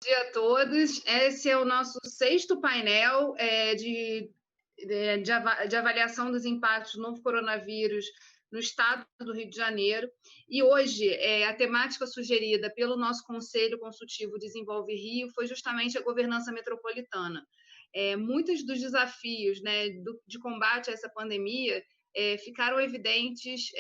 Bom dia a todos. Esse é o nosso sexto painel de avaliação dos impactos do novo coronavírus no estado do Rio de Janeiro. E hoje, a temática sugerida pelo nosso Conselho Consultivo Desenvolve Rio foi justamente a governança metropolitana. Muitos dos desafios, né, de combate a essa pandemia ficaram evidentes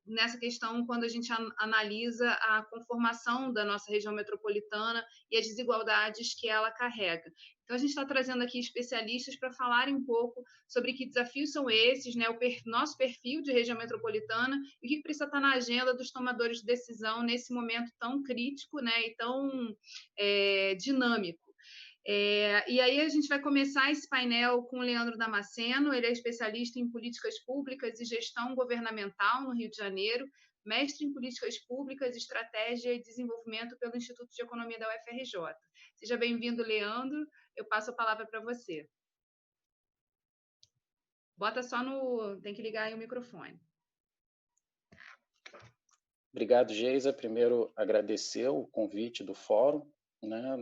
nessa questão quando a gente analisa a conformação da nossa região metropolitana e as desigualdades que ela carrega. Então, a gente está trazendo aqui especialistas para falarem um pouco sobre que desafios são esses, né, nosso perfil de região metropolitana e o que precisa estar na agenda dos tomadores de decisão nesse momento tão crítico, né, e tão dinâmico. E aí a gente vai começar esse painel com o Leandro Damasceno. Ele é especialista em políticas públicas e gestão governamental no Rio de Janeiro, mestre em políticas públicas, estratégia e desenvolvimento pelo Instituto de Economia da UFRJ. Seja bem-vindo, Leandro. Eu passo a palavra para você. Bota só no... Tem que ligar aí o microfone. Obrigado, Geisa. Primeiro, agradecer o convite do fórum, né,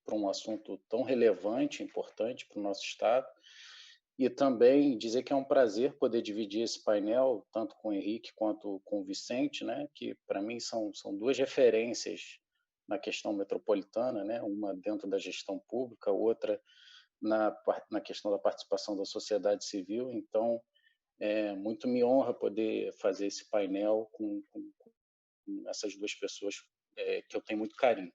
para um assunto tão relevante, importante para o nosso Estado, e também dizer que é um prazer poder dividir esse painel, tanto com o Henrique quanto com o Vicente, né, que para mim são duas referências na questão metropolitana, né, uma dentro da gestão pública, outra na questão da participação da sociedade civil. Então, muito me honra poder fazer esse painel com essas duas pessoas que eu tenho muito carinho.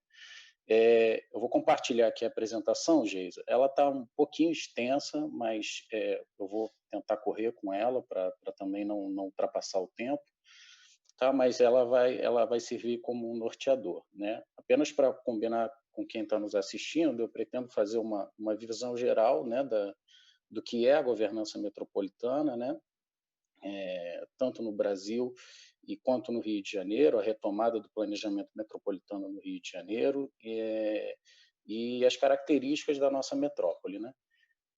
Eu vou compartilhar aqui a apresentação, Geisa. Ela está um pouquinho extensa, mas eu vou tentar correr com ela para também não ultrapassar o tempo, tá? Mas ela vai servir como um norteador, né? Apenas para combinar com quem está nos assistindo, eu pretendo fazer uma visão geral, né, do que é a governança metropolitana, né? Tanto no Brasil e quanto no Rio de Janeiro, a retomada do planejamento metropolitano no Rio de Janeiro e as características da nossa metrópole, né?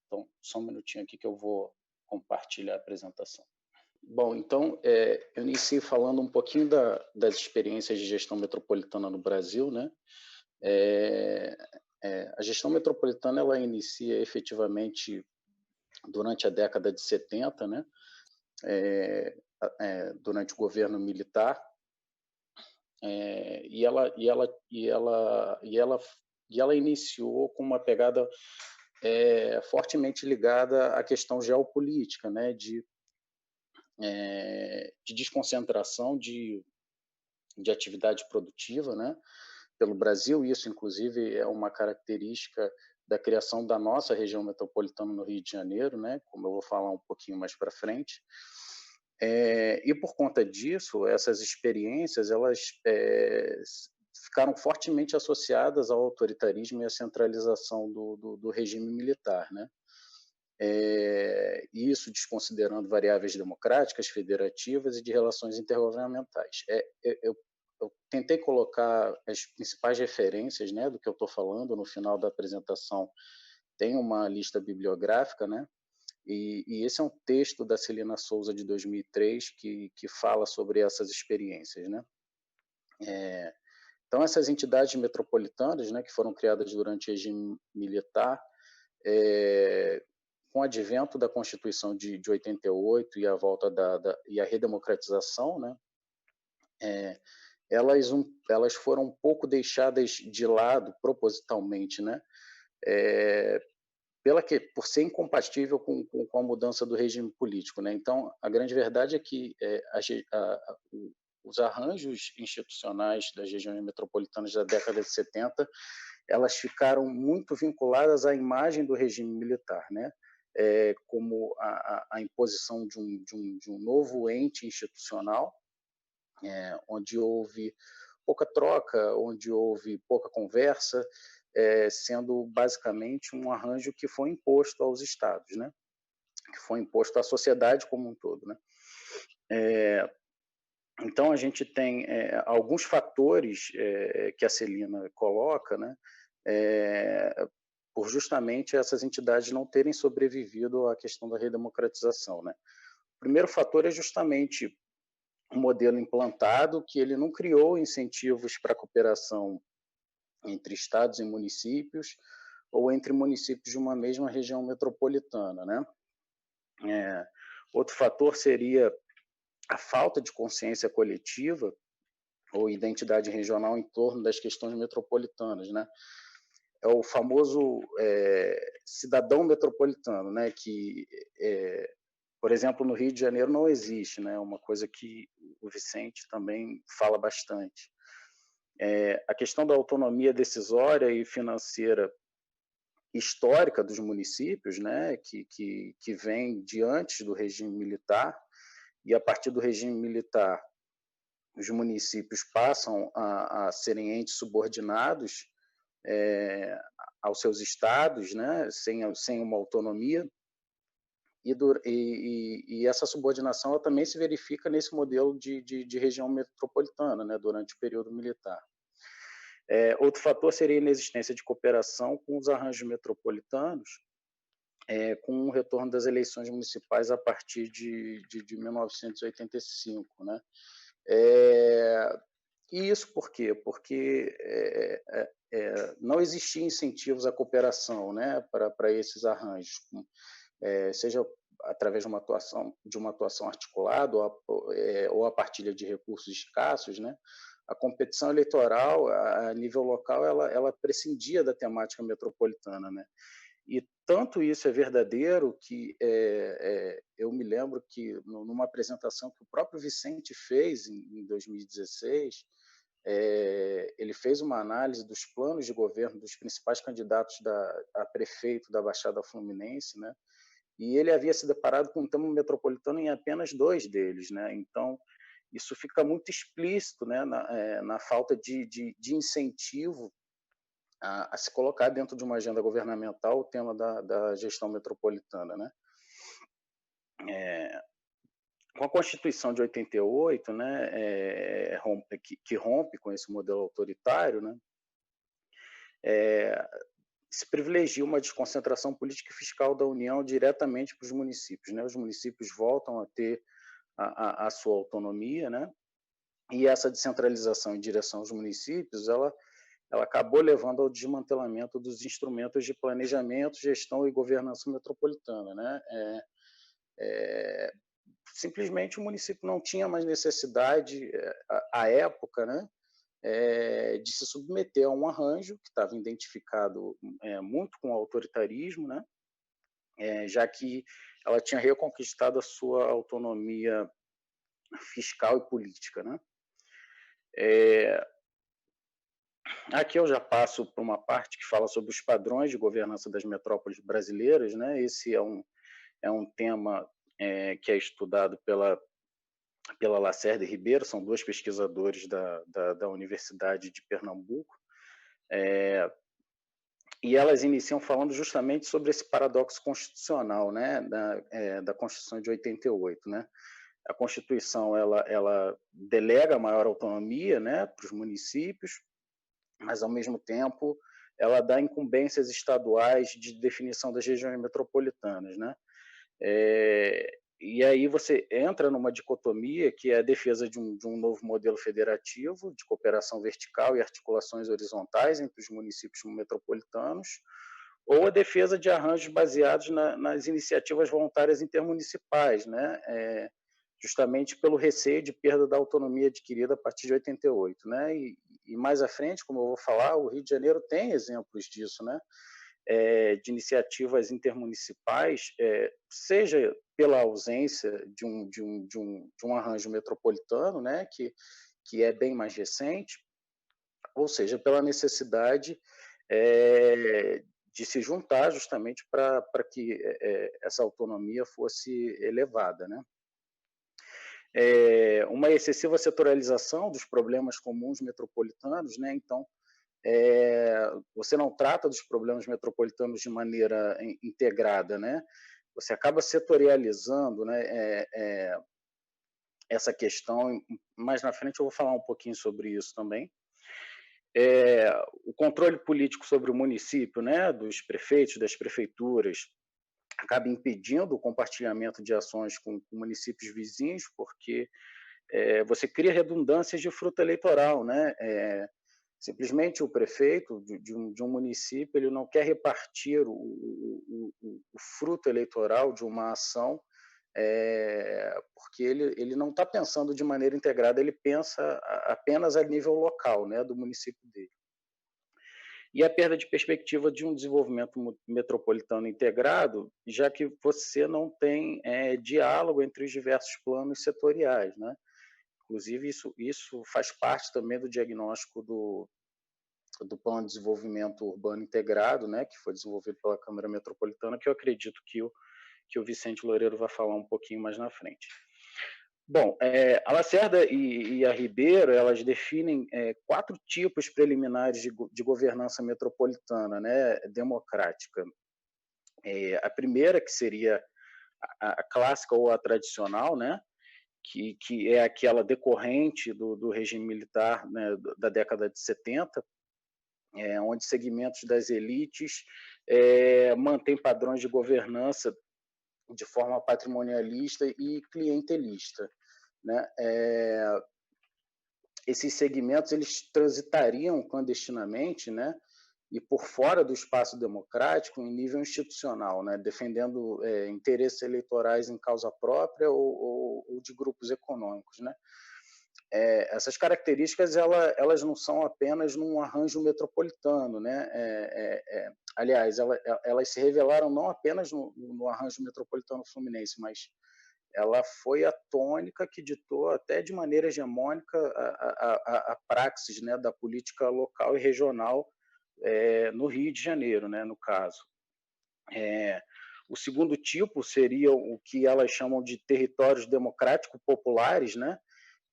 Então, só um minutinho aqui que eu vou compartilhar a apresentação. Bom, então, eu iniciei falando um pouquinho das experiências de gestão metropolitana no Brasil, né? A gestão metropolitana, ela inicia efetivamente durante a década de 70, né? Durante o governo militar, e ela iniciou com uma pegada fortemente ligada à questão geopolítica, né, de desconcentração de atividade produtiva, né, pelo Brasil. Isso, inclusive, é uma característica da criação da nossa região metropolitana no Rio de Janeiro, né, como eu vou falar um pouquinho mais para frente. E por conta disso, essas experiências elas ficaram fortemente associadas ao autoritarismo e à centralização do regime militar, né? Isso desconsiderando variáveis democráticas, federativas e de relações intergovernamentais. Eu tentei colocar as principais referências, né, do que eu estou falando. No final da apresentação tem uma lista bibliográfica, né? E esse é um texto da Celina Souza, de 2003, que fala sobre essas experiências, né? Então, essas entidades metropolitanas, né, que foram criadas durante o regime militar, com o advento da Constituição de 88 e a volta e a redemocratização, né, elas foram um pouco deixadas de lado propositalmente, né, por ser incompatível com a mudança do regime político, né? Então, a grande verdade é que os arranjos institucionais das regiões metropolitanas da década de 70, elas ficaram muito vinculadas à imagem do regime militar, né? Como a imposição de um novo ente institucional, onde houve pouca troca, onde houve pouca conversa, sendo basicamente um arranjo que foi imposto aos estados, né? Que foi imposto à sociedade como um todo, né? Então, a gente tem alguns fatores que a Celina coloca, né? Por justamente essas entidades não terem sobrevivido à questão da redemocratização, né? O primeiro fator é justamente um modelo implantado que ele não criou incentivos para a cooperação entre estados e municípios ou entre municípios de uma mesma região metropolitana, né? Outro fator seria a falta de consciência coletiva ou identidade regional em torno das questões metropolitanas, né? É o famoso cidadão metropolitano, né? Que, por exemplo, no Rio de Janeiro não existe, né? Uma coisa que o Vicente também fala bastante. A questão da autonomia decisória e financeira histórica dos municípios, né? Que vem de antes do regime militar, e a partir do regime militar os municípios passam a serem entes subordinados aos seus estados, né, sem uma autonomia, e essa subordinação ela também se verifica nesse modelo de região metropolitana, né, durante o período militar. Outro fator seria a inexistência de cooperação com os arranjos metropolitanos, com o retorno das eleições municipais a partir de 1985, né? E isso por quê? Porque não existiam incentivos à cooperação, né, para esses arranjos, seja através de uma atuação articulada ou a partilha de recursos escassos, né? A competição eleitoral a nível local ela prescindia da temática metropolitana, né? E tanto isso é verdadeiro que eu me lembro que numa apresentação que o próprio Vicente fez em 2016, ele fez uma análise dos planos de governo dos principais candidatos a prefeito da Baixada Fluminense, né? E ele havia se deparado com um tema metropolitano em apenas 2 deles, né? Então, isso fica muito explícito, né, na falta de incentivo a se colocar dentro de uma agenda governamental o tema da gestão metropolitana, né? Com a Constituição de 88, né, que rompe com esse modelo autoritário, né, se privilegia uma desconcentração política e fiscal da União diretamente para os municípios, né? Os municípios voltam a ter a sua autonomia, né? E essa descentralização em direção aos municípios, ela acabou levando ao desmantelamento dos instrumentos de planejamento, gestão e governança metropolitana, né? Simplesmente o município não tinha mais necessidade, à época, né, de se submeter a um arranjo que estava identificado muito com o autoritarismo, né, já que ela tinha reconquistado a sua autonomia fiscal e política, né? Aqui eu já passo para uma parte que fala sobre os padrões de governança das metrópoles brasileiras, né? Esse é um tema que é estudado pela Lacerda e Ribeiro, são 2 pesquisadores da Universidade de Pernambuco, e elas iniciam falando justamente sobre esse paradoxo constitucional, né, da Constituição de 88, né? A Constituição ela delega maior autonomia, né, para os municípios, mas ao mesmo tempo ela dá incumbências estaduais de definição das regiões metropolitanas, né? E aí você entra numa dicotomia que é a defesa de um novo modelo federativo, de cooperação vertical e articulações horizontais entre os municípios metropolitanos, ou a defesa de arranjos baseados nas iniciativas voluntárias intermunicipais, né? Justamente pelo receio de perda da autonomia adquirida a partir de 88, né? E mais à frente, como eu vou falar, o Rio de Janeiro tem exemplos disso, né? De iniciativas intermunicipais, seja pela ausência de um arranjo metropolitano, né, que é bem mais recente, ou seja, pela necessidade de se juntar justamente para que essa autonomia fosse elevada, né? Uma excessiva setorialização dos problemas comuns metropolitanos, né? Então, você não trata dos problemas metropolitanos de maneira integrada, né? Você acaba setorializando, né, essa questão. Mais na frente eu vou falar um pouquinho sobre isso também. O controle político sobre o município, né, dos prefeitos, das prefeituras, acaba impedindo o compartilhamento de ações com municípios vizinhos, porque você cria redundâncias de fruta eleitoral, né? Simplesmente o prefeito de um município ele não quer repartir o fruto eleitoral de uma ação, porque ele não está pensando de maneira integrada, ele pensa apenas a nível local, né, do município dele. E a perda de perspectiva de um desenvolvimento metropolitano integrado, já que você não tem diálogo entre os diversos planos setoriais, né? Inclusive, isso faz parte também do diagnóstico do Plano de Desenvolvimento Urbano Integrado, né, que foi desenvolvido pela Câmara Metropolitana, que eu acredito que o Vicente Loureiro vai falar um pouquinho mais na frente. Bom, a Lacerda e a Ribeiro, elas definem 4 tipos preliminares de governança metropolitana, né, democrática. A primeira, que seria a clássica ou a tradicional, né, que é aquela decorrente do regime militar, né, da década de 70, onde segmentos das elites mantêm padrões de governança de forma patrimonialista e clientelista, né? Esses segmentos eles transitariam clandestinamente, né? E por fora do espaço democrático em nível institucional, né? Defendendo interesses eleitorais em causa própria ou de grupos econômicos, né? Essas características elas não são apenas num arranjo metropolitano, né? Aliás, elas se revelaram não apenas no arranjo metropolitano fluminense, mas ela foi a tônica que ditou até de maneira hegemônica a praxis, né, da política local e regional no Rio de Janeiro, né, no caso. O segundo tipo seria o que elas chamam de territórios democráticos populares, né,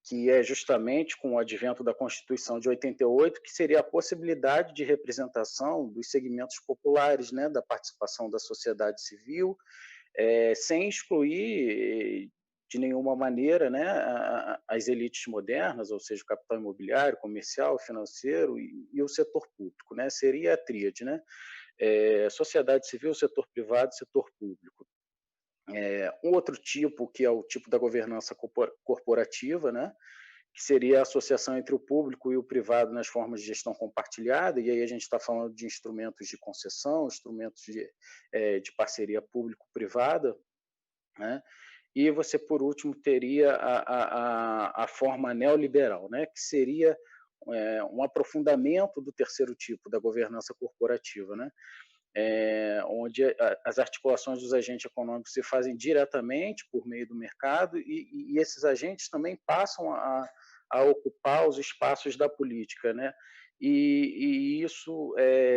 que é justamente com o advento da Constituição de 88, que seria a possibilidade de representação dos segmentos populares, né, da participação da sociedade civil, sem excluir de nenhuma maneira, né, as elites modernas, ou seja, o capital imobiliário, comercial, financeiro e o setor público, né, seria a tríade, né, sociedade civil, setor privado, setor público. Um outro tipo, que é o tipo da governança corporativa, né, que seria a associação entre o público e o privado nas formas de gestão compartilhada, e aí a gente está falando de instrumentos de concessão, instrumentos de parceria público-privada, né? E você, por último, teria a forma neoliberal, né, que seria um aprofundamento do terceiro tipo da governança corporativa, né, onde as articulações dos agentes econômicos se fazem diretamente por meio do mercado e esses agentes também passam a ocupar os espaços da política, né? E isso,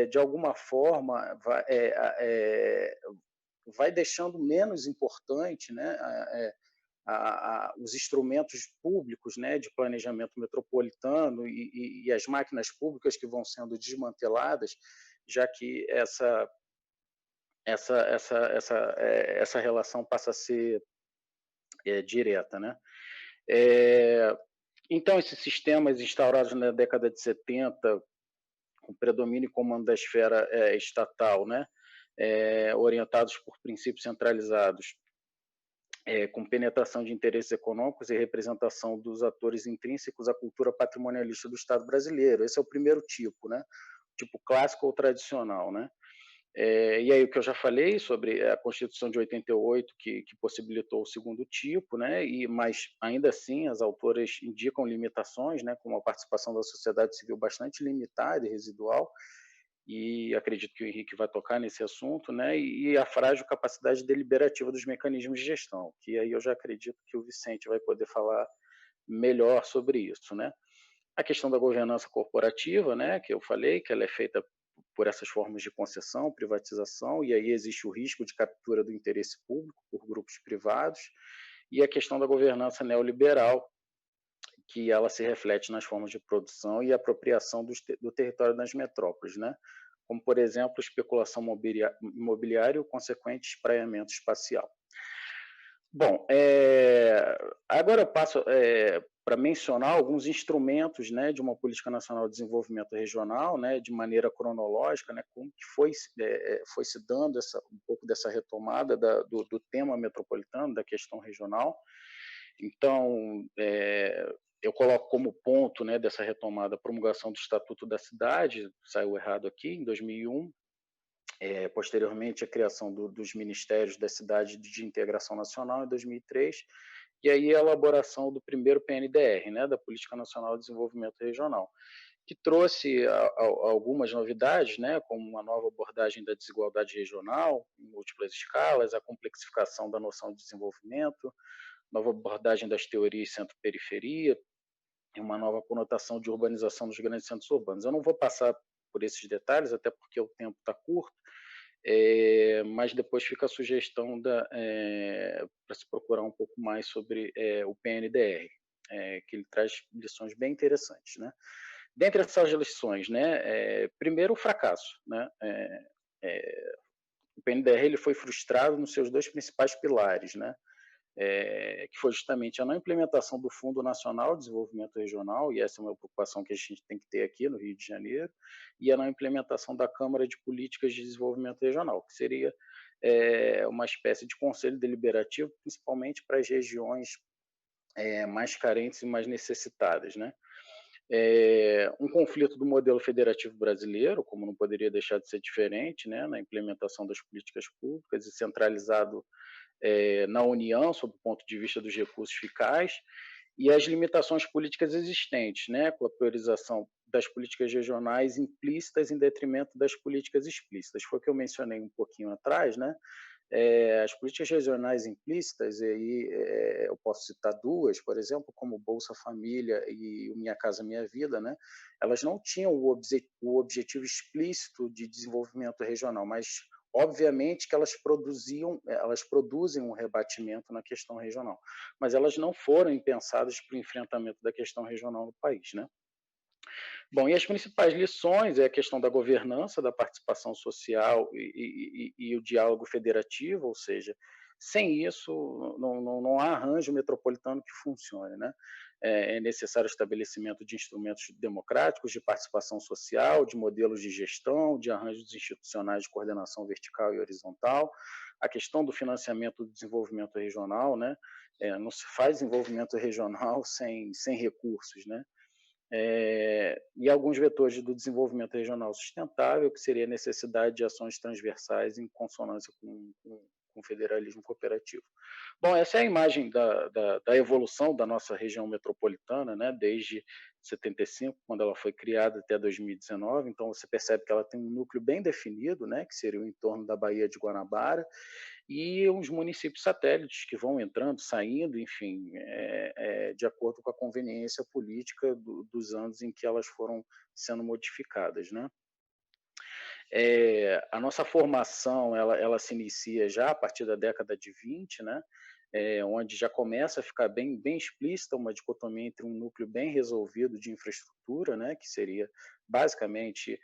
de alguma forma, vai deixando menos importante, né, os instrumentos públicos, né, de planejamento metropolitano e as máquinas públicas que vão sendo desmanteladas, já que essa relação passa a ser direta, né? Então, esses sistemas instaurados na década de 70, com predomínio e comando da esfera estatal, né, orientados por princípios centralizados, com penetração de interesses econômicos e representação dos atores intrínsecos à cultura patrimonialista do Estado brasileiro. Esse é o primeiro tipo, né? Tipo clássico ou tradicional, né? E aí o que eu já falei sobre a Constituição de 88, que possibilitou o segundo tipo, né? Mas ainda assim as autoras indicam limitações, né? Como a participação da sociedade civil bastante limitada e residual, e acredito que o Henrique vai tocar nesse assunto, né? E a frágil capacidade deliberativa dos mecanismos de gestão, que aí eu já acredito que o Vicente vai poder falar melhor sobre isso, né? A questão da governança corporativa, né, que eu falei, que ela é feita por essas formas de concessão, privatização, e aí existe o risco de captura do interesse público por grupos privados, e a questão da governança neoliberal, que ela se reflete nas formas de produção e apropriação do território das metrópoles, né? Como, por exemplo, especulação imobiliária e o consequente espraiamento espacial. Bom, agora eu passo para mencionar alguns instrumentos, né, de uma política nacional de desenvolvimento regional, né, de maneira cronológica, né, como que foi se dando um pouco dessa retomada do tema metropolitano, da questão regional. Então, eu coloco como ponto, né, dessa retomada a promulgação do Estatuto da Cidade, saiu errado aqui, em 2001, posteriormente a criação dos Ministérios da Cidade de Integração Nacional, em 2003, e aí a elaboração do primeiro PNDR, né, da Política Nacional de Desenvolvimento Regional, que trouxe algumas novidades, né, como uma nova abordagem da desigualdade regional, em múltiplas escalas, a complexificação da noção de desenvolvimento, nova abordagem das teorias centro-periferia, e uma nova conotação de urbanização dos grandes centros urbanos. Eu não vou passar por esses detalhes, até porque o tempo está curto, mas depois fica a sugestão para se procurar um pouco mais sobre o PNDR, que ele traz lições bem interessantes, né? Dentre essas lições, né, primeiro o fracasso, né? O PNDR ele foi frustrado nos seus dois principais pilares, né? Que foi justamente a não implementação do Fundo Nacional de Desenvolvimento Regional, e essa é uma preocupação que a gente tem que ter aqui no Rio de Janeiro, e a não implementação da Câmara de Políticas de Desenvolvimento Regional, que seria uma espécie de conselho deliberativo, principalmente para as regiões mais carentes e mais necessitadas, né? Um conflito do modelo federativo brasileiro, como não poderia deixar de ser diferente, né, na implementação das políticas públicas, e centralizado na União, sob o ponto de vista dos recursos fiscais, e as limitações políticas existentes, né, com a priorização das políticas regionais implícitas em detrimento das políticas explícitas. Foi o que eu mencionei um pouquinho atrás, né? As políticas regionais implícitas, e aí eu posso citar duas, por exemplo, como Bolsa Família e o Minha Casa Minha Vida, né? Elas não tinham o objetivo explícito de desenvolvimento regional, mas obviamente que elas produzem um rebatimento na questão regional, mas elas não foram pensadas para o enfrentamento da questão regional no país, né? Bom, e as principais lições é a questão da governança, da participação social e o diálogo federativo, ou seja, sem isso não há arranjo metropolitano que funcione, né? É necessário o estabelecimento de instrumentos democráticos, de participação social, de modelos de gestão, de arranjos institucionais de coordenação vertical e horizontal, a questão do financiamento do desenvolvimento regional, né? Não se faz desenvolvimento regional sem recursos, né? E alguns vetores do desenvolvimento regional sustentável, que seria a necessidade de ações transversais em consonância com o federalismo cooperativo. Bom, essa é a imagem da evolução da nossa região metropolitana, né, desde 75, quando ela foi criada, até 2019. Então, você percebe que ela tem um núcleo bem definido, né, que seria o entorno da Baía de Guanabara, e uns municípios satélites que vão entrando, saindo, enfim, de acordo com a conveniência política dos anos em que elas foram sendo modificadas, né? A nossa formação ela se inicia já a partir da década de 20, né? Onde já começa a ficar bem explícita uma dicotomia entre um núcleo bem resolvido de infraestrutura, né? Que seria basicamente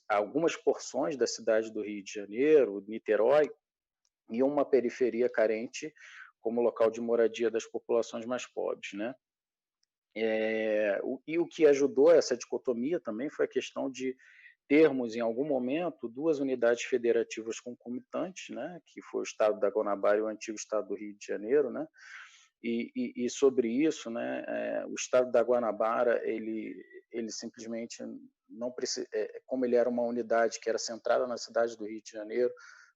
algumas porções da cidade do Rio de Janeiro, Niterói, e uma periferia carente como local de moradia das populações mais pobres, né? E o que ajudou essa dicotomia também foi a questão de termos, em algum momento, duas unidades federativas concomitantes, né? Que foi o estado da Guanabara e o antigo estado do Rio de Janeiro, né? E sobre isso, né, o estado da Guanabara, ele simplesmente não precisa, como ele era uma unidade que era centrada na cidade do Rio de Janeiro,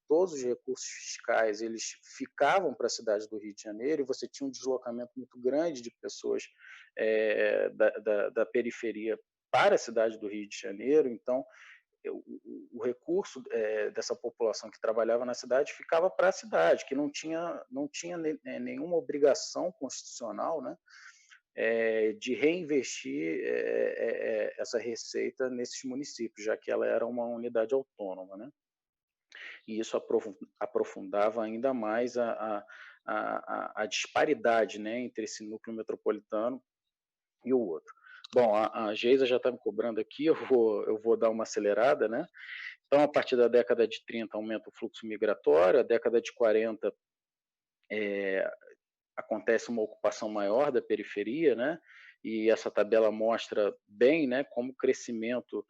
todos os recursos fiscais eles ficavam para a cidade do Rio de Janeiro, e você tinha um deslocamento muito grande de pessoas da periferia para a cidade do Rio de Janeiro. Então o recurso dessa população que trabalhava na cidade ficava para a cidade, que não tinha nenhuma obrigação constitucional, né, de reinvestir essa receita nesses municípios, já que ela era uma unidade autônoma, né? E isso aprofundava ainda mais a disparidade, né, entre esse núcleo metropolitano e o outro. Bom, a Geisa já está me cobrando aqui, eu vou dar uma acelerada, né? Então, a partir da década de 30, aumenta o fluxo migratório, a década de 40 acontece uma ocupação maior da periferia, né? E essa tabela mostra bem, né, como o crescimento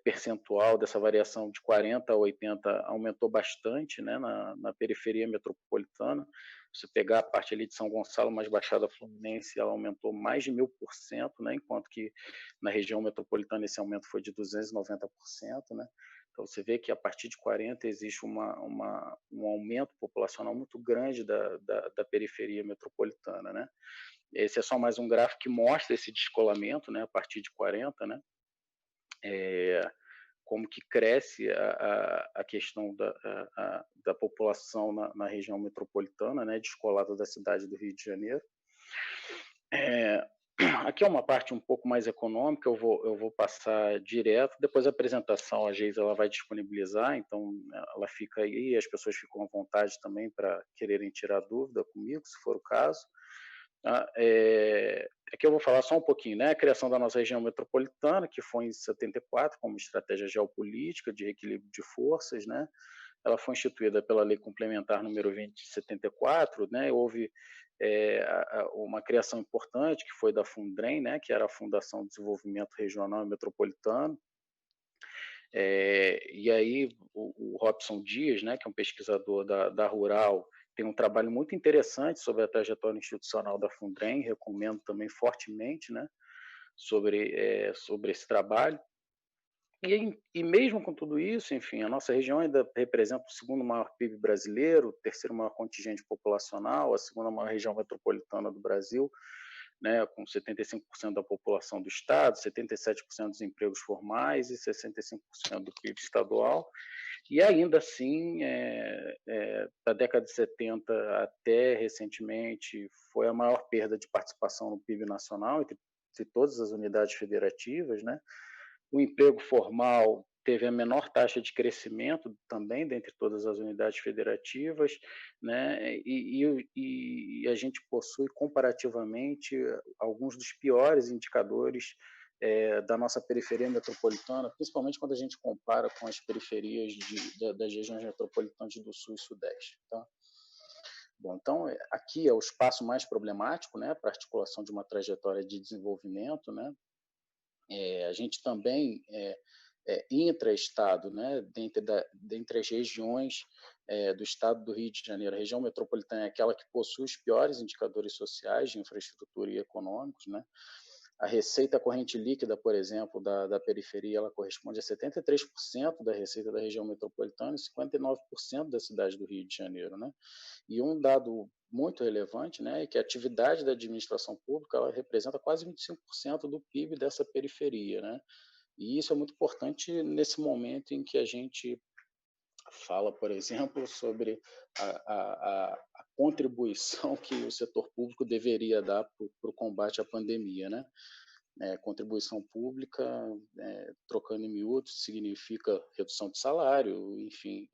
percentual dessa variação de 40 a 80 aumentou bastante, né, na periferia metropolitana, você pegar a parte ali de São Gonçalo, mais Baixada Fluminense, ela aumentou mais de 1000%, né? Enquanto que na região metropolitana esse aumento foi de 290%, né? Então, você vê que a partir de 40 existe um aumento populacional muito grande da periferia metropolitana, né? Esse é só mais um gráfico que mostra esse descolamento, né? A partir de 40, né? Como que cresce a questão da população na região metropolitana, né? Descolada da cidade do Rio de Janeiro. Aqui é uma parte um pouco mais econômica, eu vou passar direto, depois a apresentação a Geisa ela vai disponibilizar, então ela fica aí, as pessoas ficam à vontade também para quererem tirar dúvida comigo, se for o caso. Aqui eu vou falar só um pouquinho, né? A criação da nossa região metropolitana, que foi em 74, como estratégia geopolítica de equilíbrio de forças, né? Ela foi instituída pela Lei Complementar número 20 de 74, né? Houve uma criação importante que foi da Fundrem, né? Que era a Fundação de Desenvolvimento Regional e Metropolitano. E aí o Robson Dias, né? Que é um pesquisador da Rural, tem um trabalho muito interessante sobre a trajetória institucional da Fundrem, recomendo também fortemente, né? Sobre esse trabalho. E mesmo com tudo isso, enfim, a nossa região ainda representa o segundo maior PIB brasileiro, o terceiro maior contingente populacional, a segunda maior região metropolitana do Brasil, né, com 75% da população do estado, 77% dos empregos formais e 65% do PIB estadual. E ainda assim, da década de 70 até recentemente, foi a maior perda de participação no PIB nacional entre todas as unidades federativas, né? O emprego formal teve a menor taxa de crescimento também dentre todas as unidades federativas, né? E a gente possui comparativamente alguns dos piores indicadores da nossa periferia metropolitana, principalmente quando a gente compara com as periferias das regiões metropolitanas do Sul e Sudeste. Tá? Bom, então, aqui é o espaço mais problemático, né, para a articulação de uma trajetória de desenvolvimento, né? A gente também intra-estado, né, dentre as regiões do estado do Rio de Janeiro. A região metropolitana é aquela que possui os piores indicadores sociais de infraestrutura e econômicos, né? A receita corrente líquida, por exemplo, da periferia, ela corresponde a 73% da receita da região metropolitana e 59% da cidade do Rio de Janeiro, né? E um dado muito relevante, né, é que a atividade da administração pública ela representa quase 25% do PIB dessa periferia, né? E isso é muito importante nesse momento em que a gente fala, por exemplo, sobre a contribuição que o setor público deveria dar para o combate à pandemia, né? Contribuição pública, trocando em miúdos, significa redução de salário, enfim,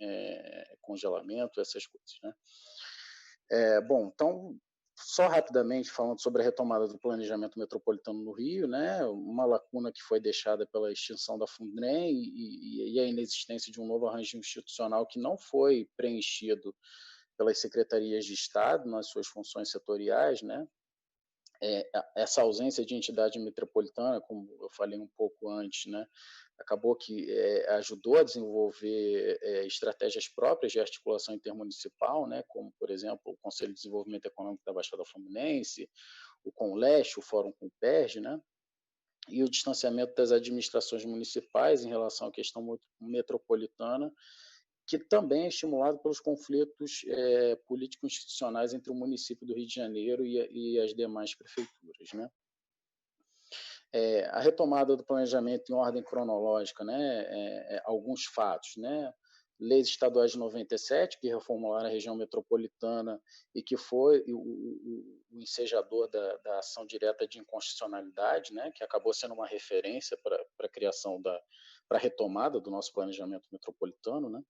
congelamento, essas coisas, né? Bom, então, só rapidamente falando sobre a retomada do planejamento metropolitano no Rio, né, uma lacuna que foi deixada pela extinção da Fundrem e a inexistência de um novo arranjo institucional que não foi preenchido pelas secretarias de Estado nas suas funções setoriais, né, essa ausência de entidade metropolitana, como eu falei um pouco antes, né, acabou que ajudou a desenvolver estratégias próprias de articulação intermunicipal, né, como, por exemplo, o Conselho de Desenvolvimento Econômico da Baixada Fluminense, o CONLEST, o Fórum Comperj, né, e o distanciamento das administrações municipais em relação à questão metropolitana, que também é estimulado pelos conflitos político-institucionais entre o município do Rio de Janeiro e as demais prefeituras, né? A retomada do planejamento em ordem cronológica, né? Alguns fatos, né? Leis estaduais de 97, que reformularam a região metropolitana e que foi o ensejador da ação direta de inconstitucionalidade, né? Que acabou sendo uma referência para a criação para a retomada do nosso planejamento metropolitano, né?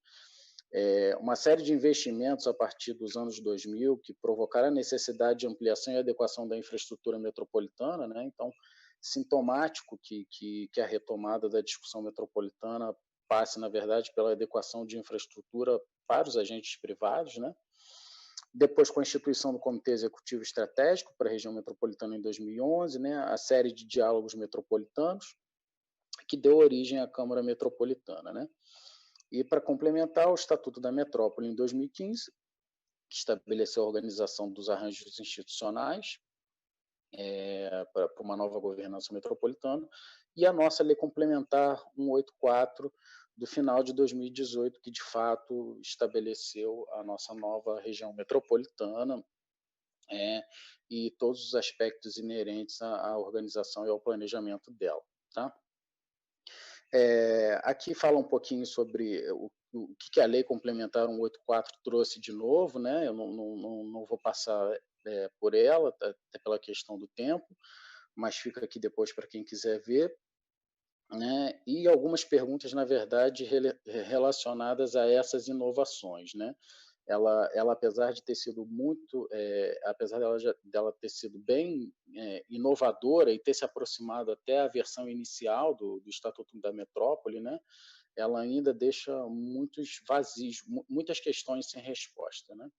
Uma série de investimentos a partir dos anos 2000 que provocaram a necessidade de ampliação e adequação da infraestrutura metropolitana, né? Então, sintomático que a retomada da discussão metropolitana passe, na verdade, pela adequação de infraestrutura para os agentes privados, né? Depois, com a instituição do Comitê Executivo Estratégico para a região metropolitana em 2011, né? A série de diálogos metropolitanos que deu origem à Câmara Metropolitana, né? E, para complementar, o Estatuto da Metrópole, em 2015, que estabeleceu a organização dos arranjos institucionais para uma nova governança metropolitana, e a nossa Lei Complementar 184 do final de 2018, que de fato estabeleceu a nossa nova região metropolitana e todos os aspectos inerentes à organização e ao planejamento dela. Tá? Aqui fala um pouquinho sobre o que a Lei Complementar 184 trouxe de novo, né? Eu não vou passar por ela, até pela questão do tempo, mas fica aqui depois para quem quiser ver. Né? E algumas perguntas, na verdade, relacionadas a essas inovações. Né? Ela apesar de ter sido apesar dela ter sido bem inovadora e ter se aproximado até a versão inicial do Estatuto da Metrópole, né? Ela ainda deixa muitos vazios, muitas questões sem resposta. Né?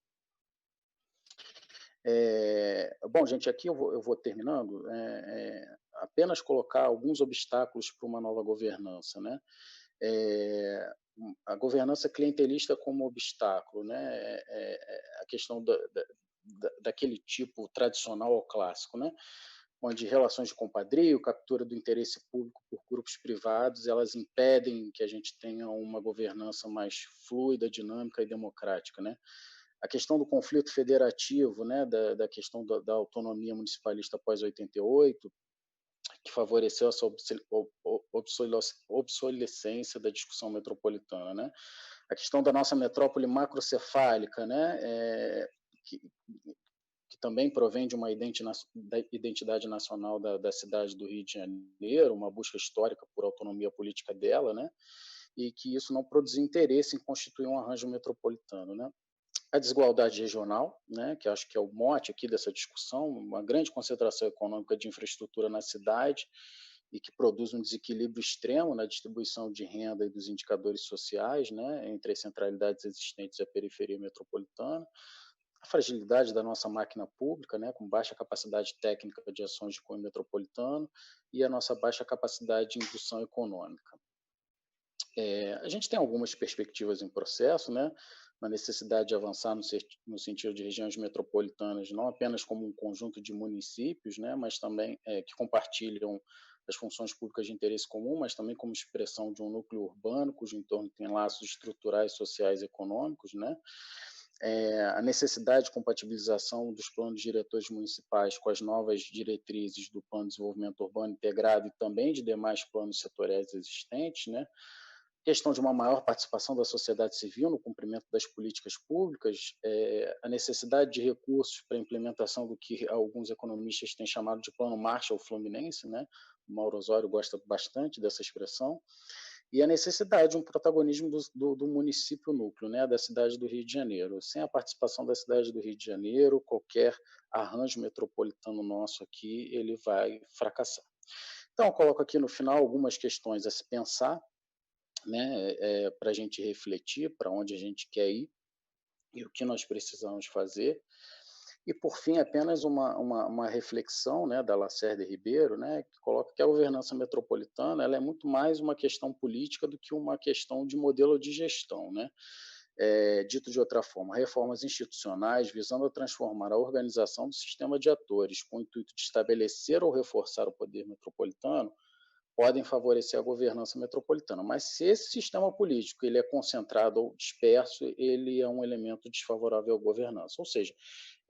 Bom, gente, aqui eu vou terminando. Apenas colocar alguns obstáculos para uma nova governança. Né? A governança clientelista como obstáculo, né? A questão daquele tipo tradicional ou clássico, né? Onde relações de compadrio, captura do interesse público por grupos privados, elas impedem que a gente tenha uma governança mais fluida, dinâmica e democrática. Né? A questão do conflito federativo, né? Da questão da autonomia municipalista após 88, que favoreceu essa obsolescência da discussão metropolitana. Né? A questão da nossa metrópole macrocefálica, né? Que também provém de uma identidade nacional da cidade do Rio de Janeiro, uma busca histórica por autonomia política dela, né? E que isso não produziu interesse em constituir um arranjo metropolitano. Né? A desigualdade regional, né, que acho que é o mote aqui dessa discussão, uma grande concentração econômica de infraestrutura na cidade e que produz um desequilíbrio extremo na distribuição de renda e dos indicadores sociais, né, entre as centralidades existentes e a periferia metropolitana. A fragilidade da nossa máquina pública, né, com baixa capacidade técnica de ações de cunho metropolitano e a nossa baixa capacidade de indução econômica. A gente tem algumas perspectivas em processo, né? Uma necessidade de avançar no sentido de regiões metropolitanas, não apenas como um conjunto de municípios, né? Mas também que compartilham as funções públicas de interesse comum, mas também como expressão de um núcleo urbano, cujo entorno tem laços estruturais, sociais e econômicos, né? A necessidade de compatibilização dos planos diretores municipais com as novas diretrizes do Plano de Desenvolvimento Urbano Integrado e também de demais planos setoriais existentes, né? Questão de uma maior participação da sociedade civil no cumprimento das políticas públicas, a necessidade de recursos para a implementação do que alguns economistas têm chamado de Plano Marshall Fluminense, né? O Mauro Osório gosta bastante dessa expressão, e a necessidade de um protagonismo do município núcleo, né? Da cidade do Rio de Janeiro. Sem a participação da cidade do Rio de Janeiro, qualquer arranjo metropolitano nosso aqui, ele vai fracassar. Então, eu coloco aqui no final algumas questões a se pensar, né, para a gente refletir para onde a gente quer ir e o que nós precisamos fazer. E, por fim, apenas uma reflexão, né, da Lacerda Ribeiro, né, que coloca que a governança metropolitana ela é muito mais uma questão política do que uma questão de modelo de gestão. Né? Dito de outra forma, reformas institucionais visando a transformar a organização do sistema de atores com o intuito de estabelecer ou reforçar o poder metropolitano podem favorecer a governança metropolitana. Mas se esse sistema político ele é concentrado ou disperso, ele é um elemento desfavorável à governança. Ou seja,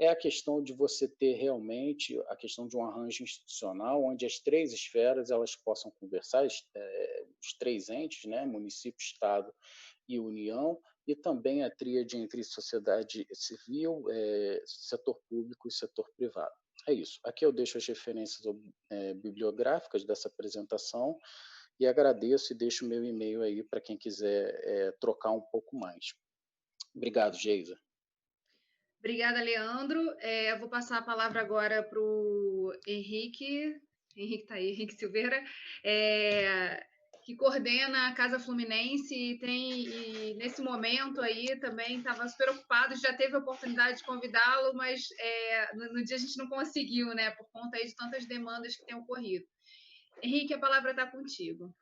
é a questão de você ter realmente a questão de um arranjo institucional onde as três esferas elas possam conversar, os três entes, né, município, Estado e União, e também a tríade entre sociedade civil, setor público e setor privado. É isso. Aqui eu deixo as referências bibliográficas dessa apresentação e agradeço e deixo o meu e-mail aí para quem quiser trocar um pouco mais. Obrigado, Geisa. Obrigada, Leandro. Eu vou passar a palavra agora para o Henrique. Henrique está aí, Henrique Silveira, que coordena a Casa Fluminense e nesse momento aí também estava super ocupado, já teve a oportunidade de convidá-lo, mas no dia a gente não conseguiu, né, por conta aí de tantas demandas que têm ocorrido. Henrique, a palavra está contigo.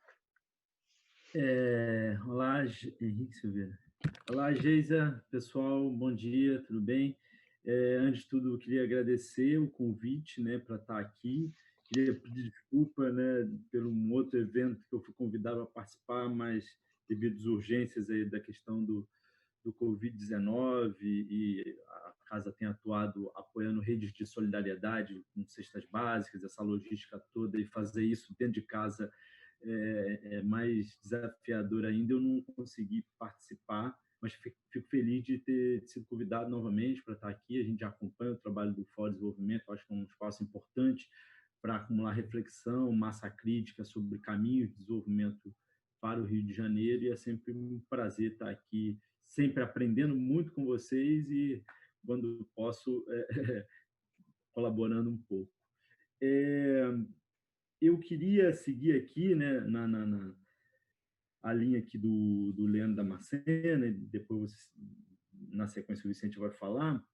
Olá, Henrique Silveira. Olá, Geisa, pessoal, bom dia, tudo bem? Antes de tudo, eu queria agradecer o convite, né, para estar aqui. Queria pedir desculpa, né, pelo um outro evento que eu fui convidado a participar, mas devido às urgências aí da questão do Covid-19 e a casa tem atuado apoiando redes de solidariedade com cestas básicas, essa logística toda, e fazer isso dentro de casa é mais desafiador ainda. Eu não consegui participar, mas fico feliz de ter sido convidado novamente para estar aqui. A gente já acompanha o trabalho do Fórum de Desenvolvimento, acho que é um espaço importante para acumular reflexão, massa crítica sobre caminhos de desenvolvimento para o Rio de Janeiro, e é sempre um prazer estar aqui, sempre aprendendo muito com vocês e, quando posso, colaborando um pouco. Eu queria seguir aqui, né, a linha aqui do Leandro Damasceno, e depois, na sequência, o Vicente vai falar,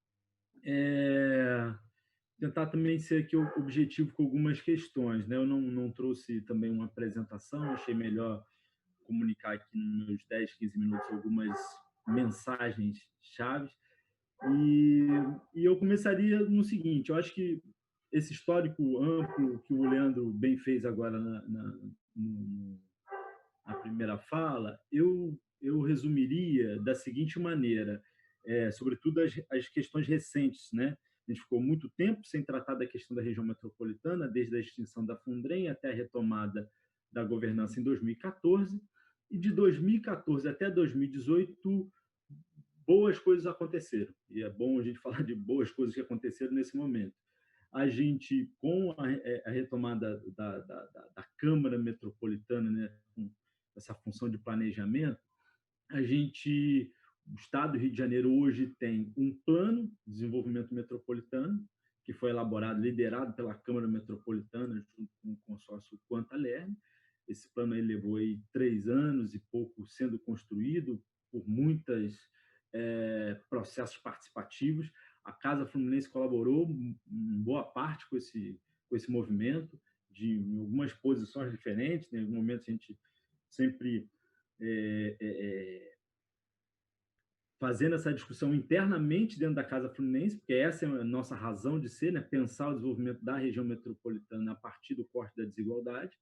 tentar também ser aqui objetivo com algumas questões, né? Eu não trouxe também uma apresentação, achei melhor comunicar aqui nos meus 10, 15 minutos algumas mensagens chaves. E eu começaria no seguinte: eu acho que esse histórico amplo que o Leandro bem fez agora na primeira fala, eu resumiria da seguinte maneira, sobretudo as questões recentes, né? A gente ficou muito tempo sem tratar da questão da região metropolitana, desde a extinção da Fundrem até a retomada da governança em 2014, e de 2014 até 2018, boas coisas aconteceram. E é bom a gente falar de boas coisas que aconteceram nesse momento. A gente, com a retomada da Câmara Metropolitana, né, com essa função de planejamento, o Estado do Rio de Janeiro hoje tem um plano de desenvolvimento metropolitano, que foi elaborado, liderado pela Câmara Metropolitana, junto com o consórcio Quanta Lerner. Esse plano aí levou aí 3 anos e pouco sendo construído por muitos processos participativos. A Casa Fluminense colaborou em boa parte com esse movimento, de algumas posições diferentes. Em algum momento a gente sempre fazendo essa discussão internamente dentro da Casa Fluminense, porque essa é a nossa razão de ser, né? Pensar o desenvolvimento da região metropolitana a partir do corte da desigualdade.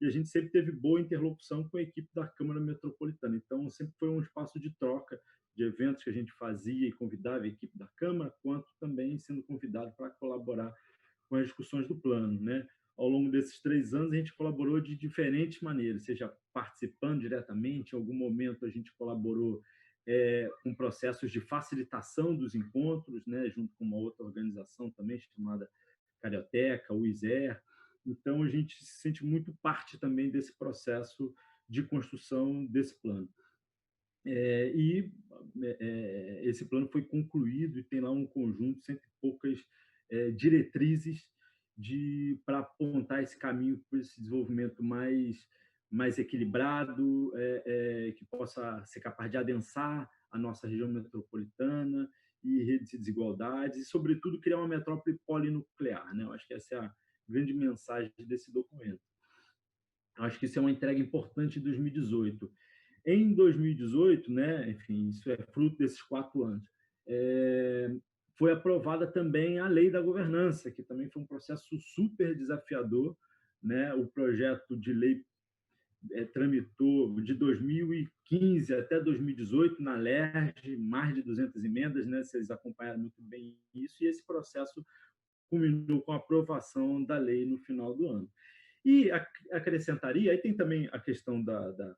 E a gente sempre teve boa interlocução com a equipe da Câmara Metropolitana. Então, sempre foi um espaço de troca de eventos que a gente fazia e convidava a equipe da Câmara, quanto também sendo convidado para colaborar com as discussões do plano, né? Ao longo desses 3 anos, a gente colaborou de diferentes maneiras, seja participando diretamente, em algum momento a gente colaborou com processos de facilitação dos encontros, né, junto com uma outra organização também chamada Carioteca, o ISER. Então, a gente se sente muito parte também desse processo de construção desse plano. Esse plano foi concluído e tem lá um conjunto, cento e poucas diretrizes para apontar esse caminho para esse desenvolvimento mais equilibrado, que possa ser capaz de adensar a nossa região metropolitana e reduzir desigualdades e, sobretudo, criar uma metrópole polinuclear, né? Eu acho que essa é a grande mensagem desse documento. Eu acho que isso é uma entrega importante em 2018. Em 2018, né, enfim, isso é fruto desses 4 anos, foi aprovada também a Lei da Governança, que também foi um processo super desafiador, né? O projeto de lei tramitou de 2015 até 2018 na LERJ, mais de 200 emendas, né? Vocês acompanharam muito bem isso, e esse processo culminou com a aprovação da lei no final do ano. E acrescentaria, aí tem também a questão da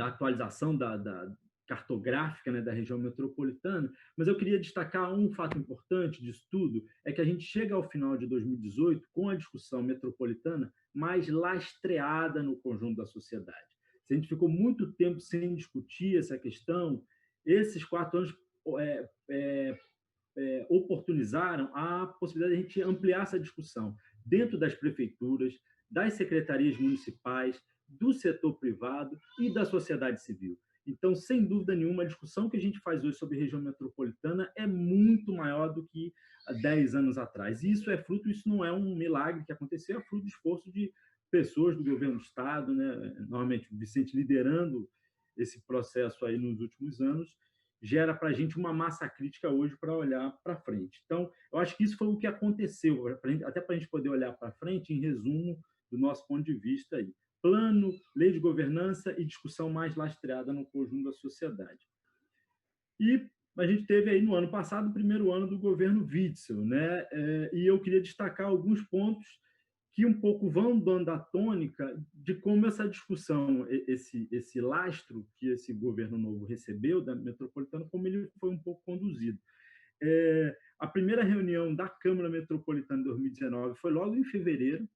atualização da cartográfica, né, da região metropolitana, mas eu queria destacar um fato importante disso tudo, é que a gente chega ao final de 2018 com a discussão metropolitana mais lastreada no conjunto da sociedade. Se a gente ficou muito tempo sem discutir essa questão, esses 4 anos oportunizaram a possibilidade de a gente ampliar essa discussão dentro das prefeituras, das secretarias municipais, do setor privado e da sociedade civil. Então, sem dúvida nenhuma, a discussão que a gente faz hoje sobre região metropolitana é muito maior do que há 10 anos atrás. E isso não é um milagre que aconteceu, é fruto do esforço de pessoas do governo do Estado, né? Normalmente o Vicente liderando esse processo aí nos últimos anos, gera para a gente uma massa crítica hoje para olhar para frente. Então, eu acho que isso foi o que aconteceu, até para a gente poder olhar para frente, em resumo, do nosso ponto de vista aí. Plano, lei de governança e discussão mais lastreada no conjunto da sociedade. E a gente teve aí no ano passado o primeiro ano do governo Witzel, né? E eu queria destacar alguns pontos que um pouco vão dando a tônica de como essa discussão, esse lastro que esse governo novo recebeu da metropolitana, como ele foi um pouco conduzido. A primeira reunião da Câmara Metropolitana de 2019 foi logo em fevereiro.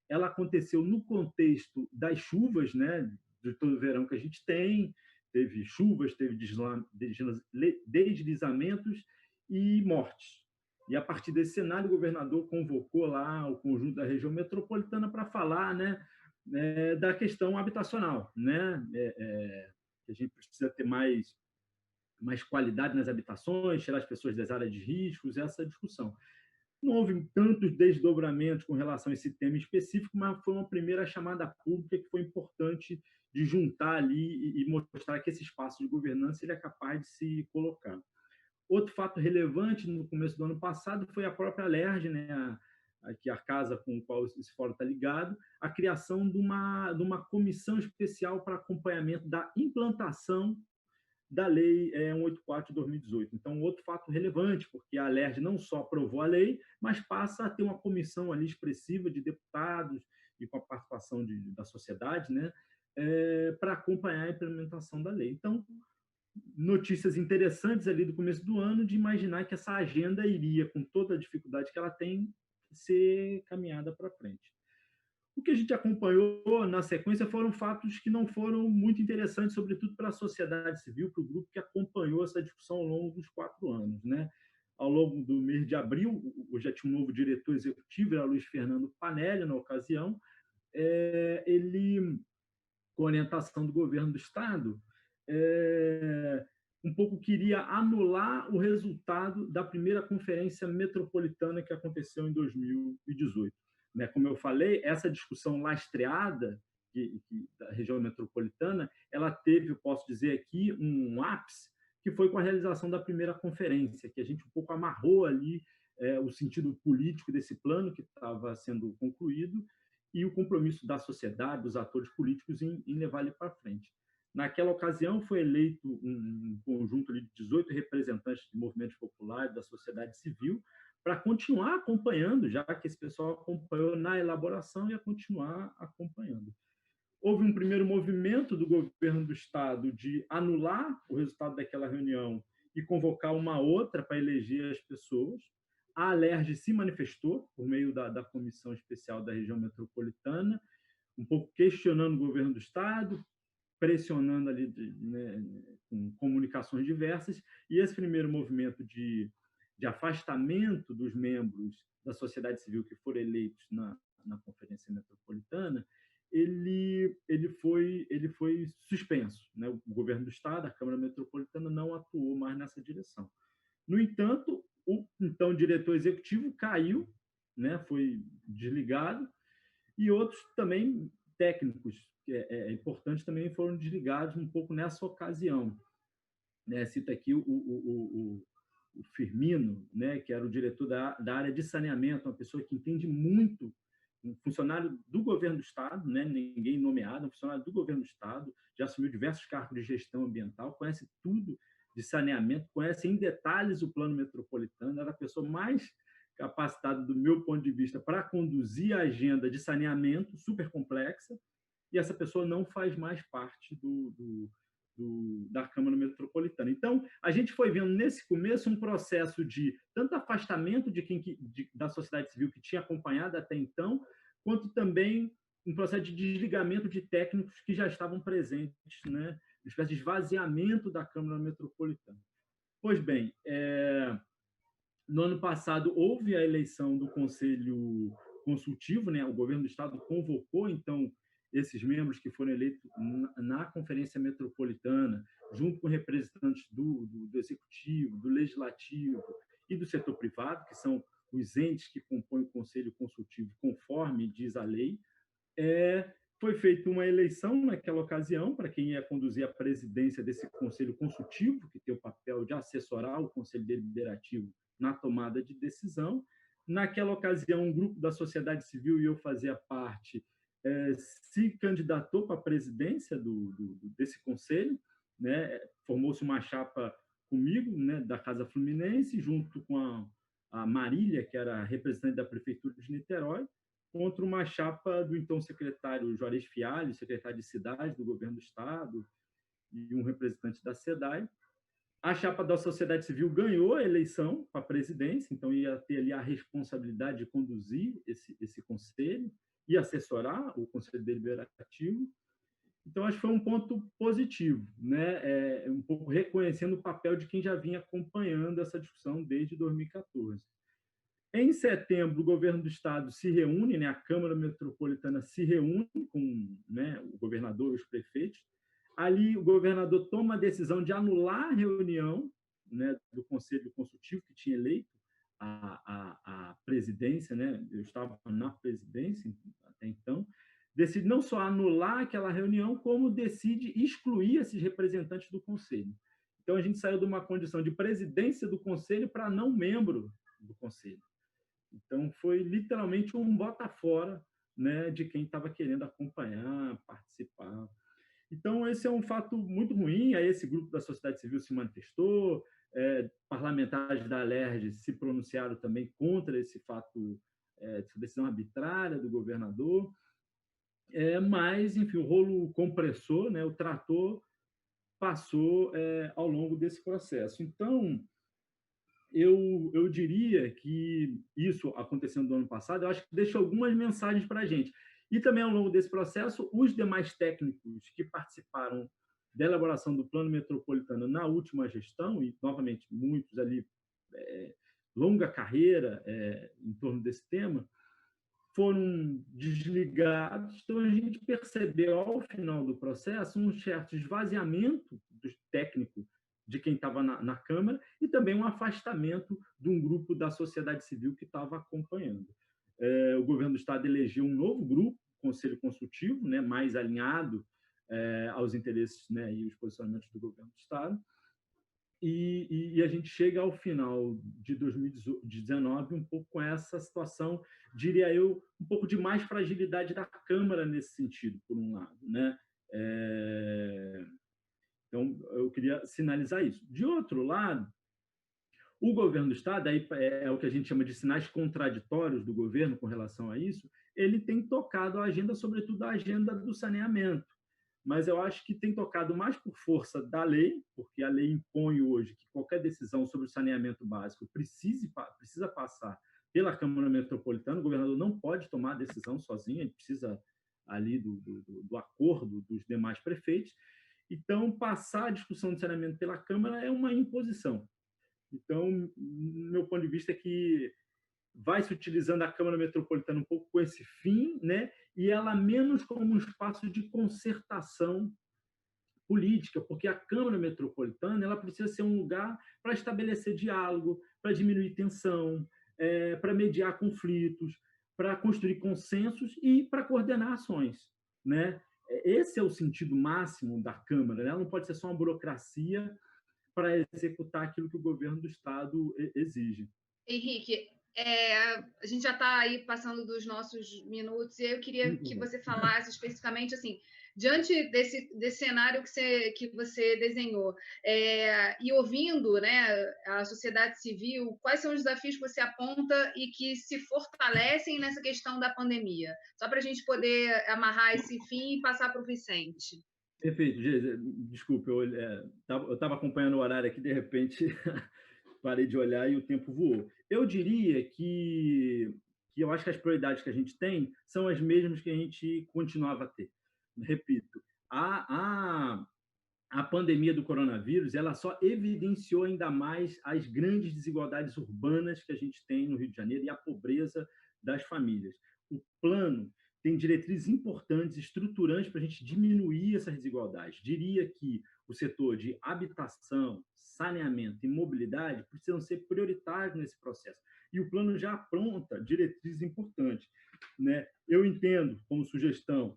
Ela aconteceu no contexto das chuvas, né, de todo o verão que a gente tem. Teve chuvas, teve deslizamentos e mortes. E, a partir desse cenário, o governador convocou lá o conjunto da região metropolitana para falar, né, da questão habitacional, né? Que a gente precisa ter mais qualidade nas habitações, tirar as pessoas das áreas de riscos, essa discussão. Não houve tantos desdobramentos com relação a esse tema específico, mas foi uma primeira chamada pública que foi importante de juntar ali e mostrar que esse espaço de governança ele é capaz de se colocar. Outro fato relevante no começo do ano passado foi a própria LERJ, né, que é a casa com a qual esse fórum está ligado, a criação de uma comissão especial para acompanhamento da implantação da Lei 184 de 2018. Então, outro fato relevante, porque a LERJ não só aprovou a lei, mas passa a ter uma comissão ali expressiva de deputados e com a participação da sociedade, né, para acompanhar a implementação da lei. Então, notícias interessantes ali do começo do ano de imaginar que essa agenda iria, com toda a dificuldade que ela tem, ser caminhada para frente. O que a gente acompanhou na sequência foram fatos que não foram muito interessantes, sobretudo para a sociedade civil, para o grupo que acompanhou essa discussão ao longo dos 4 anos, né? Ao longo do mês de abril, já tinha um novo diretor executivo, era Luiz Fernando Panelli, na ocasião. Ele, com orientação do governo do Estado, um pouco queria anular o resultado da primeira conferência metropolitana que aconteceu em 2018. Né? Como eu falei, essa discussão lastreada da região metropolitana, ela teve, eu posso dizer aqui, um ápice, que foi com a realização da primeira conferência, que a gente um pouco amarrou ali o sentido político desse plano que estava sendo concluído e o compromisso da sociedade, dos atores políticos em levar ele para frente. Naquela ocasião, foi eleito um conjunto de 18 representantes de movimentos populares, da sociedade civil, para continuar acompanhando, já que esse pessoal acompanhou na elaboração e a continuar acompanhando. Houve um primeiro movimento do governo do Estado de anular o resultado daquela reunião e convocar uma outra para eleger as pessoas. A LERJ se manifestou por meio da Comissão Especial da Região Metropolitana, um pouco questionando o governo do Estado, pressionando ali, né, com comunicações diversas, e esse primeiro movimento de afastamento dos membros da sociedade civil que foram eleitos na Conferência Metropolitana, ele foi suspenso. Né? O governo do Estado, a Câmara Metropolitana, não atuou mais nessa direção. No entanto, o então diretor executivo caiu, né? Foi desligado, e outros também técnicos importantes também foram desligados um pouco nessa ocasião. Né? Cito aqui o Firmino, né? Que era o diretor da área de saneamento, uma pessoa que entende muito, um funcionário do governo do Estado, né? Ninguém nomeado, um funcionário do governo do Estado, já assumiu diversos cargos de gestão ambiental, conhece tudo de saneamento, conhece em detalhes o plano metropolitano, era a pessoa mais capacitada, do meu ponto de vista, para conduzir a agenda de saneamento super complexa, e essa pessoa não faz mais parte da Câmara Metropolitana. Então, a gente foi vendo nesse começo um processo de tanto afastamento da sociedade civil que tinha acompanhado até então, quanto também um processo de desligamento de técnicos que já estavam presentes, né? Uma espécie de esvaziamento da Câmara Metropolitana. Pois bem, no ano passado houve a eleição do Conselho Consultivo, né? O governo do Estado convocou, então, esses membros que foram eleitos na Conferência Metropolitana, junto com representantes do Executivo, do Legislativo e do setor privado, que são os entes que compõem o Conselho Consultivo, conforme diz a lei, Foi feita uma eleição naquela ocasião para quem ia conduzir a presidência desse conselho consultivo, que tem o papel de assessorar o conselho deliberativo na tomada de decisão. Naquela ocasião, um grupo da sociedade civil, e eu fazia parte, se candidatou para a presidência desse conselho, né? Formou-se uma chapa comigo, né, da Casa Fluminense, junto com a Marília, que era representante da Prefeitura de Niterói, contra uma chapa do então secretário Juarez Fialho, secretário de Cidade do Governo do Estado, e um representante da SEDAI. A chapa da sociedade civil ganhou a eleição para a presidência, então ia ter ali a responsabilidade de conduzir esse conselho e assessorar o conselho deliberativo. Então, acho que foi um ponto positivo, né? Um pouco reconhecendo o papel de quem já vinha acompanhando essa discussão desde 2014. Em setembro, o governo do estado se reúne, né? A Câmara Metropolitana se reúne com, né, o governador e os prefeitos. Ali, o governador toma a decisão de anular a reunião, né, do Conselho Consultivo, que tinha eleito a presidência, né? Eu estava na presidência até então. Decide não só anular aquela reunião, como decide excluir esses representantes do Conselho. Então, a gente saiu de uma condição de presidência do Conselho para não membro do Conselho. Então, foi literalmente um bota fora, né, de quem estava querendo acompanhar, participar. Então, esse é um fato muito ruim. Aí, esse grupo da sociedade civil se manifestou, parlamentares da Alerj se pronunciaram também contra esse fato, essa decisão arbitrária do governador. Mas, enfim, o rolo compressor, né, o trator passou ao longo desse processo. Então, eu diria que isso acontecendo no ano passado, eu acho que deixa algumas mensagens para a gente. E também, ao longo desse processo, os demais técnicos que participaram da elaboração do plano metropolitano na última gestão, e, novamente, muitos ali, longa carreira em torno desse tema, foram desligados. Então, a gente percebeu, ao final do processo, um certo esvaziamento do técnico de quem estava na Câmara e também um afastamento de um grupo da sociedade civil que estava acompanhando. O governo do Estado elegeu um novo grupo, Conselho Consultivo, né, mais alinhado aos interesses, né, e os posicionamentos do governo do Estado. E a gente chega ao final de 2019 um pouco com essa situação, diria eu, um pouco de mais fragilidade da Câmara nesse sentido, por um lado, né? Então, eu queria sinalizar isso. De outro lado, o governo do Estado, aí é o que a gente chama de sinais contraditórios do governo com relação a isso, ele tem tocado a agenda, sobretudo a agenda do saneamento. Mas eu acho que tem tocado mais por força da lei, porque a lei impõe hoje que qualquer decisão sobre o saneamento básico precisa passar pela Câmara Metropolitana. O governador não pode tomar a decisão sozinho, ele precisa ali do acordo dos demais prefeitos. Então, passar a discussão de saneamento pela Câmara é uma imposição. Então, meu ponto de vista é que vai se utilizando a Câmara Metropolitana um pouco com esse fim, né? E ela menos como um espaço de concertação política, porque a Câmara Metropolitana ela precisa ser um lugar para estabelecer diálogo, para diminuir tensão, para mediar conflitos, para construir consensos e para coordenar ações, né? Esse é o sentido máximo da Câmara, né? Ela não pode ser só uma burocracia para executar aquilo que o governo do Estado exige. Henrique, a gente já está aí passando dos nossos minutos, e eu queria que você falasse especificamente, assim, diante desse cenário que você desenhou, e ouvindo, né, a sociedade civil, quais são os desafios que você aponta e que se fortalecem nessa questão da pandemia? Só para a gente poder amarrar esse fim e passar para o Vicente. Perfeito, Geisa. Desculpa, eu estava acompanhando o horário aqui, de repente parei de olhar e o tempo voou. Eu diria que eu acho que as prioridades que a gente tem são as mesmas que a gente continuava a ter. Repito, a pandemia do coronavírus ela só evidenciou ainda mais as grandes desigualdades urbanas que a gente tem no Rio de Janeiro e a pobreza das famílias. O plano tem diretrizes importantes, estruturantes para a gente diminuir essas desigualdades. Diria que o setor de habitação, saneamento e mobilidade precisam ser prioritários nesse processo. E o plano já apronta diretrizes importantes, né? Eu entendo, como sugestão,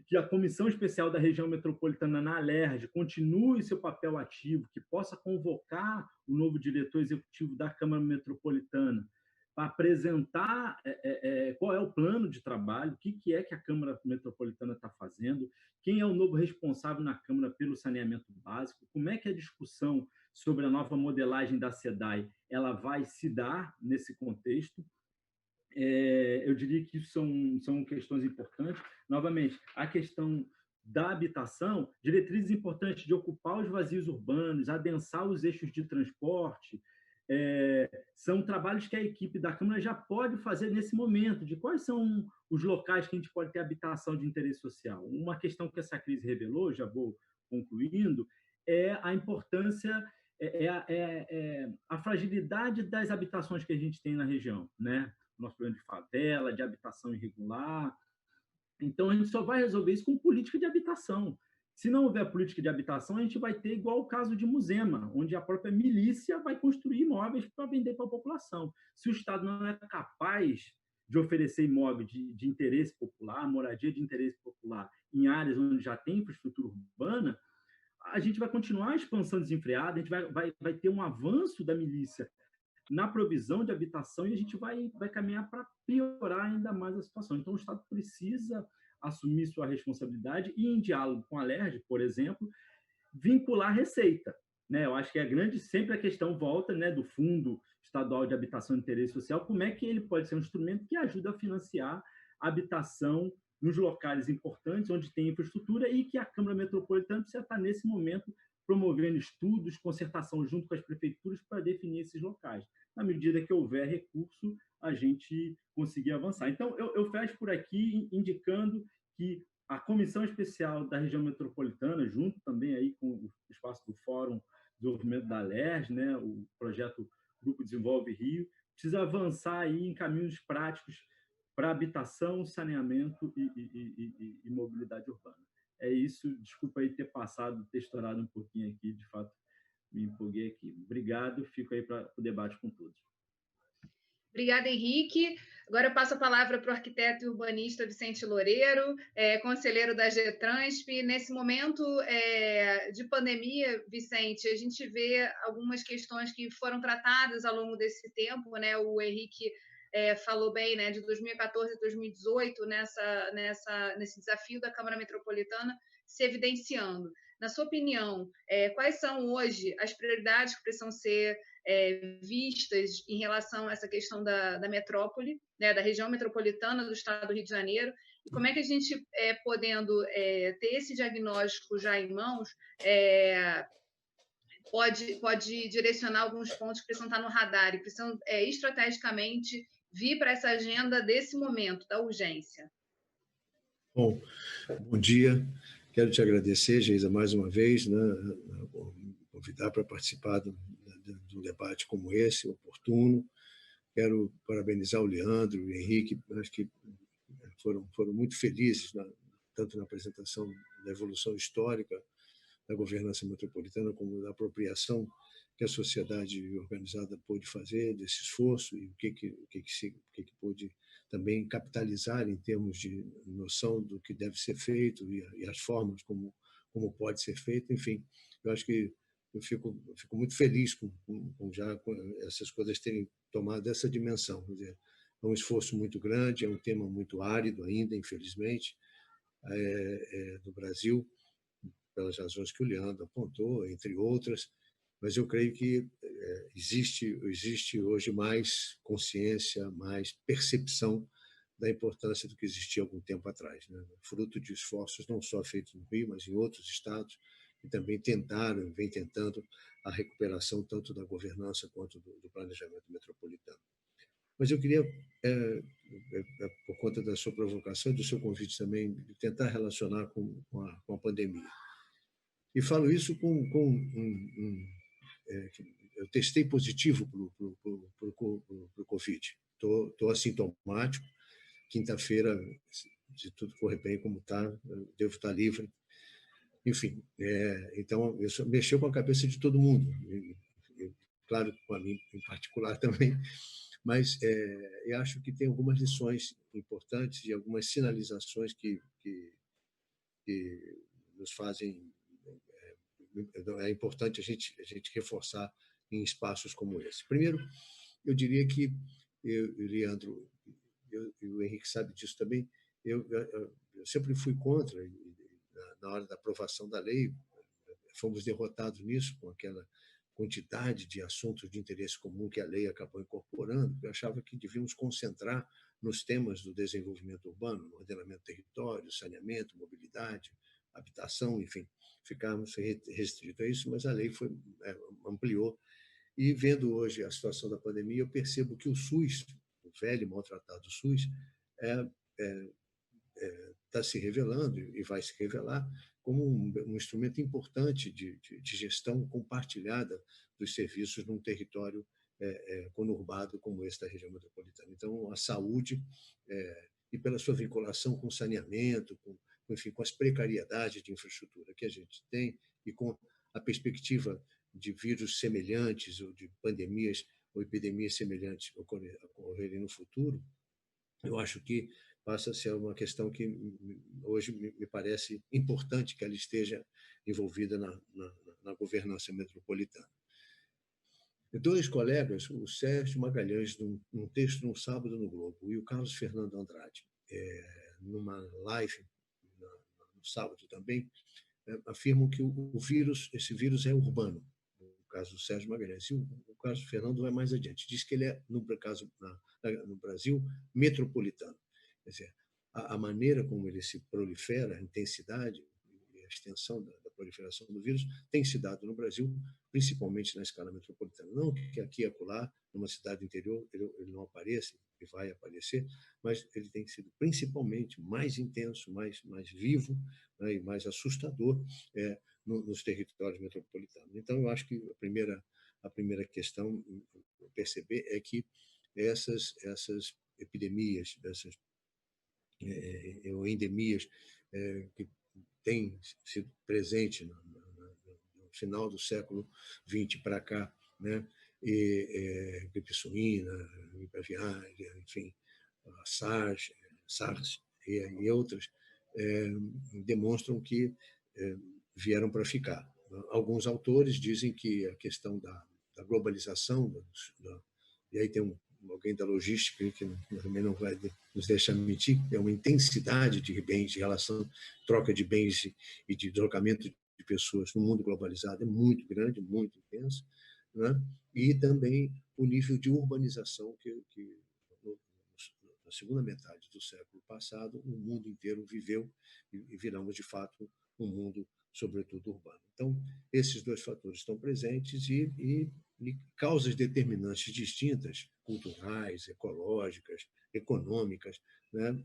que a Comissão Especial da Região Metropolitana na Alerj continue seu papel ativo, que possa convocar o novo diretor executivo da Câmara Metropolitana para apresentar qual é o plano de trabalho, o que é que a Câmara Metropolitana está fazendo, quem é o novo responsável na Câmara pelo saneamento básico, como é que a discussão sobre a nova modelagem da SEDAI ela vai se dar nesse contexto. Eu diria que isso são questões importantes. Novamente, a questão da habitação, diretrizes importantes de ocupar os vazios urbanos, adensar os eixos de transporte, são trabalhos que a equipe da Câmara já pode fazer nesse momento, de quais são os locais que a gente pode ter habitação de interesse social. Uma questão que essa crise revelou, já vou concluindo, é a importância, a fragilidade das habitações que a gente tem na região, né? Nosso problema de favela, de habitação irregular. Então, a gente só vai resolver isso com política de habitação. Se não houver política de habitação, a gente vai ter igual o caso de Muzema, onde a própria milícia vai construir imóveis para vender para a população. Se o Estado não é capaz de oferecer imóvel de interesse popular, moradia de interesse popular, em áreas onde já tem infraestrutura urbana, a gente vai continuar a expansão desenfreada, a gente vai ter um avanço da milícia na provisão de habitação e a gente vai caminhar para piorar ainda mais a situação. Então, o Estado precisa assumir sua responsabilidade e, em diálogo com a Alerj, por exemplo, vincular a receita. Né? Eu acho que sempre a questão volta, né, do Fundo Estadual de Habitação de Interesse Social, como é que ele pode ser um instrumento que ajuda a financiar a habitação nos locais importantes, onde tem infraestrutura, e que a Câmara Metropolitana precisa estar, nesse momento, promovendo estudos, concertação junto com as prefeituras para definir esses locais. Na medida que houver recurso, a gente conseguir avançar. Então, eu fecho por aqui indicando que a Comissão Especial da Região Metropolitana, junto também aí com o espaço do Fórum de Desenvolvimento da Alerj, né, o projeto Grupo Desenvolve Rio, precisa avançar aí em caminhos práticos para habitação, saneamento e mobilidade urbana. É isso, desculpa aí ter estourado um pouquinho aqui, de fato, me empolguei aqui. Obrigado, fico aí para o debate com todos. Obrigada, Henrique. Agora eu passo a palavra para o arquiteto e urbanista Vicente Loureiro, conselheiro da GETRANSP. Nesse momento de pandemia, Vicente, a gente vê algumas questões que foram tratadas ao longo desse tempo, né? O Henrique falou bem, né, de 2014 a 2018, nesse desafio da Câmara Metropolitana se evidenciando. Na sua opinião, quais são hoje as prioridades que precisam ser vistas em relação a essa questão da metrópole, né, da região metropolitana do estado do Rio de Janeiro, e como é que a gente, podendo ter esse diagnóstico já em mãos, pode direcionar alguns pontos que precisam estar no radar e precisam estrategicamente vir para essa agenda desse momento, da urgência? Bom dia. Quero te agradecer, Geisa, mais uma vez, né, convidar para participar de um debate como esse, oportuno. Quero parabenizar o Leandro e o Henrique, acho que foram muito felizes, tanto na apresentação da evolução histórica da governança metropolitana, como da apropriação que a sociedade organizada pôde fazer desse esforço e o que pôde também capitalizar em termos de noção do que deve ser feito e as formas como pode ser feito. Enfim, eu acho que eu fico muito feliz com essas coisas terem tomado essa dimensão. Quer dizer, é um esforço muito grande, é um tema muito árido ainda, infelizmente, do Brasil, pelas razões que o Leandro apontou, entre outras, mas eu creio que existe hoje mais consciência, mais percepção da importância do que existia algum tempo atrás, né? Fruto de esforços não só feitos no Rio, mas em outros estados, que também vem tentando a recuperação tanto da governança quanto do planejamento metropolitano. Mas eu queria, por conta da sua provocação e do seu convite também, tentar relacionar com a pandemia. E falo isso eu testei positivo para o Covid. Estou assintomático. Quinta-feira, se tudo correr bem como está, devo estar livre. Enfim, então, isso mexeu com a cabeça de todo mundo. Claro, com a mim em particular também. Mas eu acho que tem algumas lições importantes e algumas sinalizações que que nos fazem... É importante a gente reforçar em espaços como esse. Primeiro, eu diria que, Leandro, e o Henrique sabe disso também, eu sempre fui contra, na hora da aprovação da lei, fomos derrotados nisso, com aquela quantidade de assuntos de interesse comum que a lei acabou incorporando. Eu achava que devíamos concentrar nos temas do desenvolvimento urbano, no ordenamento do território, saneamento, mobilidade, habitação, enfim, ficarmos restritos a isso, mas a lei ampliou. E vendo hoje a situação da pandemia, eu percebo que o SUS, o velho e maltratado SUS, está se revelando e vai se revelar como um instrumento importante de gestão compartilhada dos serviços num território conurbado como esse da região metropolitana. Então, a saúde, e pela sua vinculação com saneamento, enfim, com as precariedades de infraestrutura que a gente tem e com a perspectiva de vírus semelhantes ou de pandemias ou epidemias semelhantes ocorrerem no futuro, eu acho que passa a ser uma questão que hoje me parece importante que ela esteja envolvida na governança metropolitana. Dois colegas, o Sérgio Magalhães, num texto no sábado no Globo, e o Carlos Fernando Andrade, numa live no sábado também, afirmam que esse vírus é urbano, no caso do Sérgio Magalhães. E o Carlos Fernando vai mais adiante, diz que ele é, no Brasil, metropolitano. Quer dizer, a maneira como ele se prolifera, a intensidade e a extensão da proliferação do vírus tem se dado no Brasil, principalmente na escala metropolitana. Não que aqui e acolá, numa cidade do interior, ele não apareça e vai aparecer, mas ele tem sido principalmente mais intenso, mais vivo, né, e mais assustador nos territórios metropolitanos. Então, eu acho que a primeira questão a perceber é que essas epidemias, essas ou endemias que têm sido presentes no final do século XX para cá, né? Gripe suína, gripe aviária, enfim, a SARS e outras, demonstram que vieram para ficar. Alguns autores dizem que a questão da globalização, e aí tem alguém da logística que também não vai nos deixar mentir, é uma intensidade de bens, de relação, troca de bens e de deslocamento de pessoas no mundo globalizado é muito grande, muito intenso, né? E também o nível de urbanização que na segunda metade do século passado o mundo inteiro viveu e viramos, de fato, um mundo, sobretudo, urbano. Então, esses dois fatores estão presentes e causas determinantes distintas, culturais, ecológicas, econômicas, né,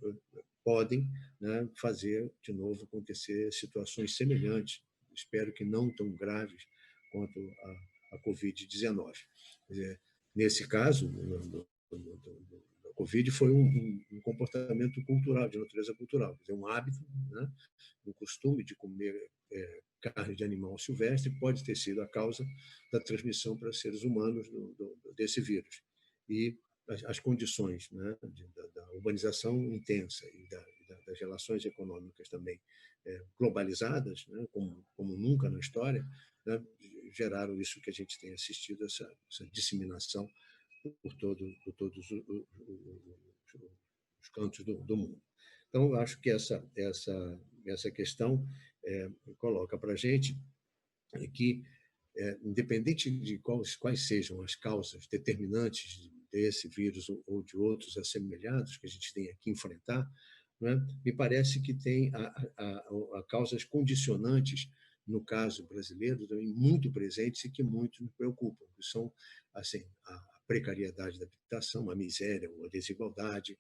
podem, né, fazer, de novo, acontecer situações semelhantes, espero que não tão graves quanto a Covid-19. Nesse caso, a Covid foi um comportamento cultural, de natureza cultural, quer dizer, um hábito, né, um costume de comer carne de animal silvestre pode ter sido a causa da transmissão para seres humanos desse vírus. E as condições, né, da urbanização intensa e das relações econômicas também globalizadas, né, como nunca na história, né, geraram isso que a gente tem assistido, essa disseminação por todos os cantos do mundo. Então, eu acho que essa questão coloca para a gente que, independente de quais sejam as causas determinantes desse vírus ou de outros assemelhados que a gente tem que enfrentar, né, me parece que tem causas condicionantes, no caso brasileiro, também muito presentes e que muito me preocupam, que são assim, a precariedade da habitação, a miséria, a desigualdade,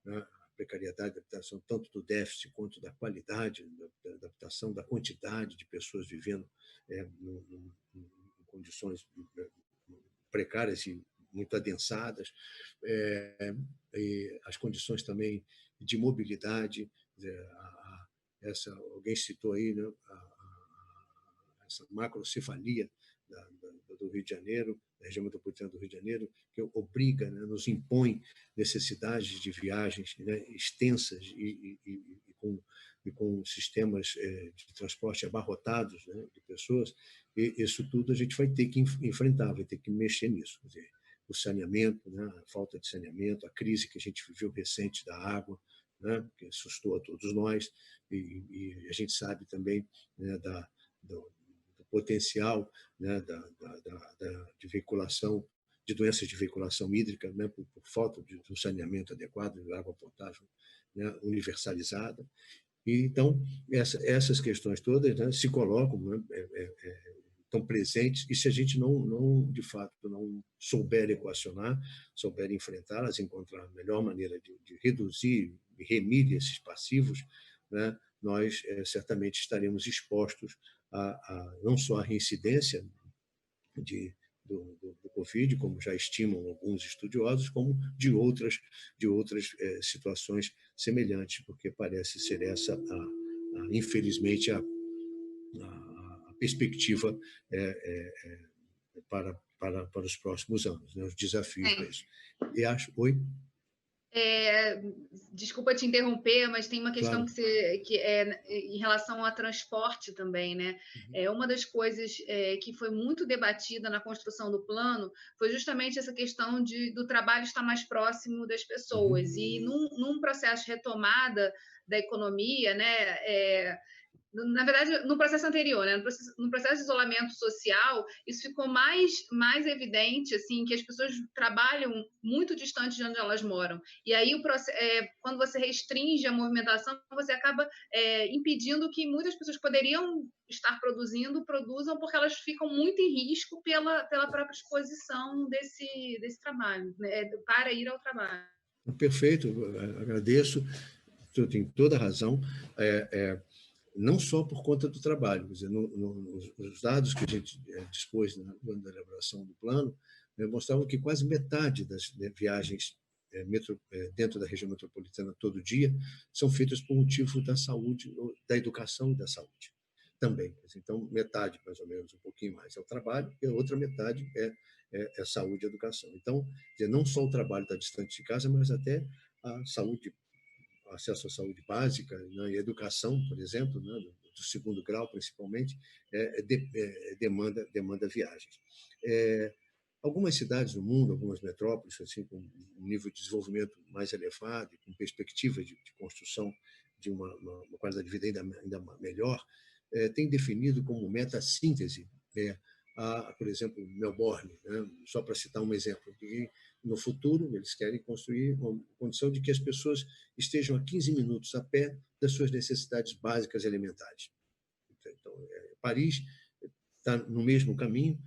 né, a precariedade da habitação, tanto do déficit quanto da qualidade da habitação, da quantidade de pessoas vivendo em condições precárias e muito adensadas, e as condições também de mobilidade. Alguém citou aí, né, essa macrocefalia do Rio de Janeiro, da região metropolitana do Rio de Janeiro, que nos impõe necessidades de viagens, né, extensas e e com sistemas de transporte abarrotados, né, de pessoas, e isso tudo a gente vai ter que enfrentar, vai ter que mexer nisso. Quer dizer, o saneamento, né, a falta de saneamento, a crise que a gente viveu recente da água, né, que assustou a todos nós, e a gente sabe também, né, do potencial, né, de veiculação, de doenças de veiculação hídrica, né, por falta de um saneamento adequado, de água potável, né, universalizada. E, então, essas questões todas, né, se colocam, né, estão presentes, e se a gente de fato, não souber equacionar, souber enfrentá-las, encontrar a melhor maneira de reduzir e remir esses passivos, né, nós certamente estaremos expostos não só à reincidência do Covid, como já estimam alguns estudiosos, como de outras situações semelhantes, porque parece ser essa, infelizmente, a perspectiva para os próximos anos, né, os desafios para isso. E acho... Oi? Desculpa te interromper, mas tem uma questão Claro. que é em relação ao transporte também, né? Uma das coisas que foi muito debatida na construção do plano foi justamente essa questão do trabalho estar mais próximo das pessoas. E num processo de retomada da economia, né? Na verdade, no processo anterior, né? No processo de isolamento social, isso ficou mais evidente, assim, que as pessoas trabalham muito distante de onde elas moram. E aí, quando você restringe a movimentação, você acaba impedindo que muitas pessoas que poderiam estar produzam, porque elas ficam muito em risco pela própria exposição desse trabalho, né? Para ir ao trabalho. Perfeito, agradeço, você tem toda a razão. Não só por conta do trabalho, quer dizer, os dados que a gente dispôs na elaboração do plano mostravam que quase metade das viagens dentro da região metropolitana todo dia são feitas por motivo da saúde, da educação e da saúde também. Então, metade, mais ou menos, um pouquinho mais, é o trabalho, e a outra metade é saúde e educação. Então, não só o trabalho está distante de casa, mas até a saúde, acesso à saúde básica, né, e educação, por exemplo, né, do segundo grau, principalmente, demanda viagens. Algumas cidades do mundo, algumas metrópoles, assim, com um nível de desenvolvimento mais elevado e com perspectiva de construção de uma qualidade de vida ainda melhor, têm definido como meta a síntese, por exemplo, Melbourne, né, só para citar um exemplo, que no futuro eles querem construir uma condição de que as pessoas estejam a 15 minutos a pé das suas necessidades básicas elementares. Então, Paris está no mesmo caminho,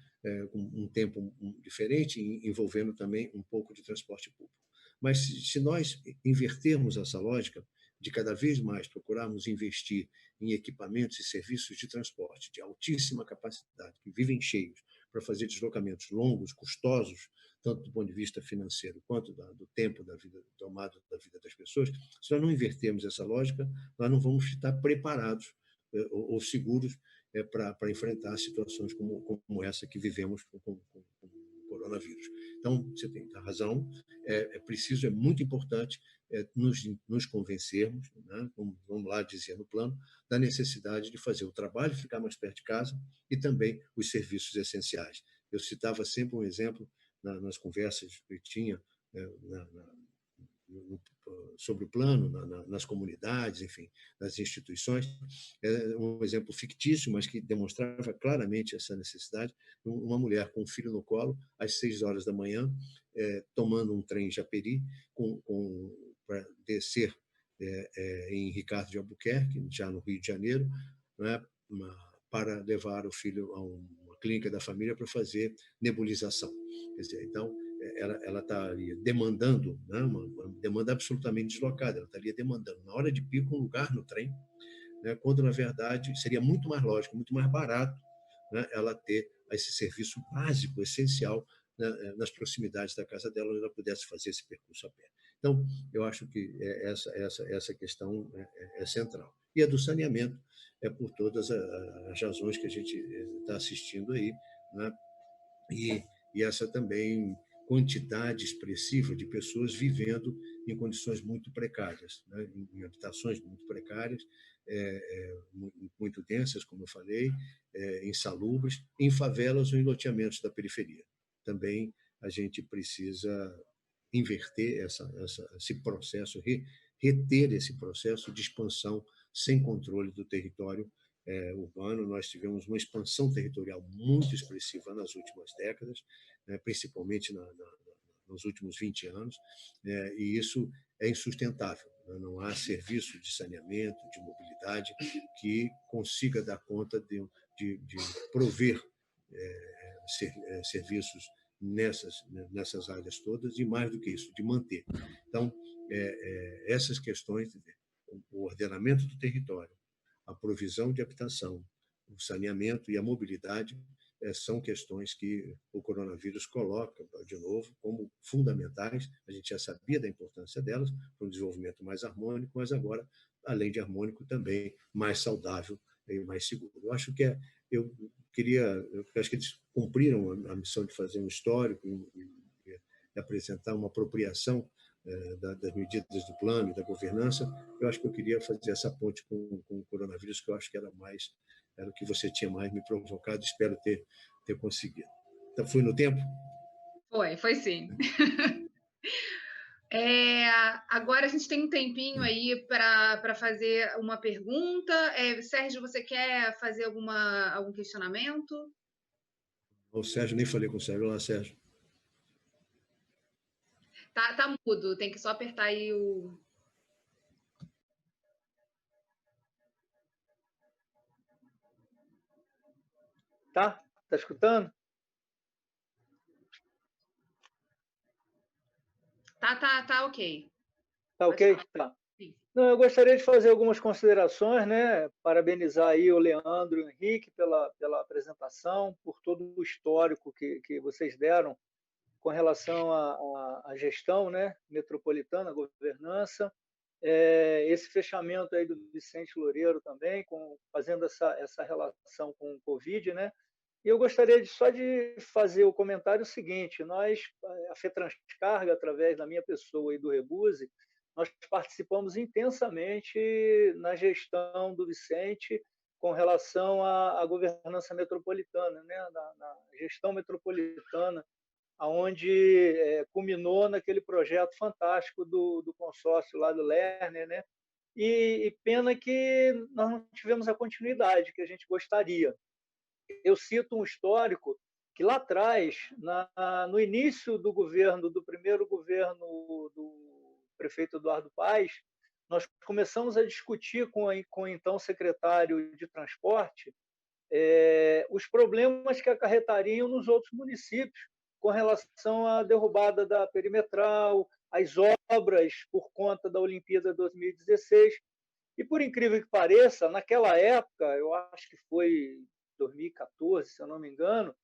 com um tempo diferente, envolvendo também um pouco de transporte público. Mas se nós invertermos essa lógica de cada vez mais procurarmos investir em equipamentos e serviços de transporte de altíssima capacidade, que vivem cheios, para fazer deslocamentos longos, custosos, tanto do ponto de vista financeiro quanto do tempo da vida, tomado da vida das pessoas, se nós não invertermos essa lógica, nós não vamos estar preparados ou seguros para enfrentar situações como essa que vivemos com o coronavírus. Então, você tem a razão, é muito importante nos convencermos, né, como vamos lá dizer no plano, da necessidade de fazer o trabalho, ficar mais perto de casa, e também os serviços essenciais. Eu citava sempre um exemplo nas conversas que eu tinha sobre o plano, nas comunidades, enfim, nas instituições. Um exemplo fictício, mas que demonstrava claramente essa necessidade. Uma mulher com um filho no colo, às 6 horas da manhã, tomando um trem Japeri para descer em Ricardo de Albuquerque, já no Rio de Janeiro, né, para levar o filho a uma clínica da família para fazer nebulização. Quer dizer, então, ela estaria demandando, né, uma demanda absolutamente deslocada, ela estaria demandando, na hora de pico, um lugar no trem, né, quando, na verdade, seria muito mais lógico, muito mais barato, né, ela ter esse serviço básico, essencial, né, nas proximidades da casa dela, onde ela pudesse fazer esse percurso a pé. Então, eu acho que essa questão é central. E a do saneamento, por todas as razões que a gente está assistindo aí, né, e essa também quantidade expressiva de pessoas vivendo em condições muito precárias, né? Em habitações muito precárias, muito densas, como eu falei, insalubres, em favelas ou em loteamentos da periferia. Também a gente precisa inverter esse processo, reter esse processo de expansão sem controle do território urbano. Nós tivemos uma expansão territorial muito expressiva nas últimas décadas, né, principalmente nos últimos 20 anos, e isso é insustentável. Não há serviço de saneamento, de mobilidade que consiga dar conta de prover serviços nessas áreas todas, e mais do que isso, de manter. Então, essas questões, o ordenamento do território, a provisão de habitação, o saneamento e a mobilidade são questões que o coronavírus coloca, de novo, como fundamentais. A gente já sabia da importância delas para um desenvolvimento mais harmônico, mas agora, além de harmônico, também mais saudável e mais seguro. Eu acho que eu acho que eles cumpriram a missão de fazer um histórico e apresentar uma apropriação das medidas do plano e da governança. Eu acho que eu queria fazer essa ponte com o coronavírus, que eu acho que era o que você tinha mais me provocado. Espero ter conseguido. Então, fui no tempo? Foi sim. Agora a gente tem um tempinho aí para fazer uma pergunta. Sérgio, você quer fazer algum questionamento? O Sérgio, nem falei com o Sérgio. Olá, Sérgio. Tá mudo, tem que só apertar aí o... Tá escutando? Tá ok. Tá ok? Tá. Não, eu gostaria de fazer algumas considerações, né? Parabenizar aí o Leandro e o Henrique pela apresentação, por todo o histórico que vocês deram com relação à gestão, né, metropolitana, governança, esse fechamento aí do Vicente Loureiro também, fazendo essa relação com o Covid, né? E eu gostaria só de fazer o comentário seguinte: nós, a FETranscarga, através da minha pessoa e do Rebuse, nós participamos intensamente na gestão do Vicente com relação à governança metropolitana, né? na gestão metropolitana, onde culminou naquele projeto fantástico do consórcio lá do Lerner, né? E pena que nós não tivemos a continuidade que a gente gostaria. Eu cito um histórico que lá atrás, no início do primeiro governo do prefeito Eduardo Paes, nós começamos a discutir com o então secretário de Transporte os problemas que acarretariam nos outros municípios com relação à derrubada da perimetral, às obras por conta da Olimpíada 2016. E, por incrível que pareça, naquela época, eu acho que foi 2014, se eu não me engano,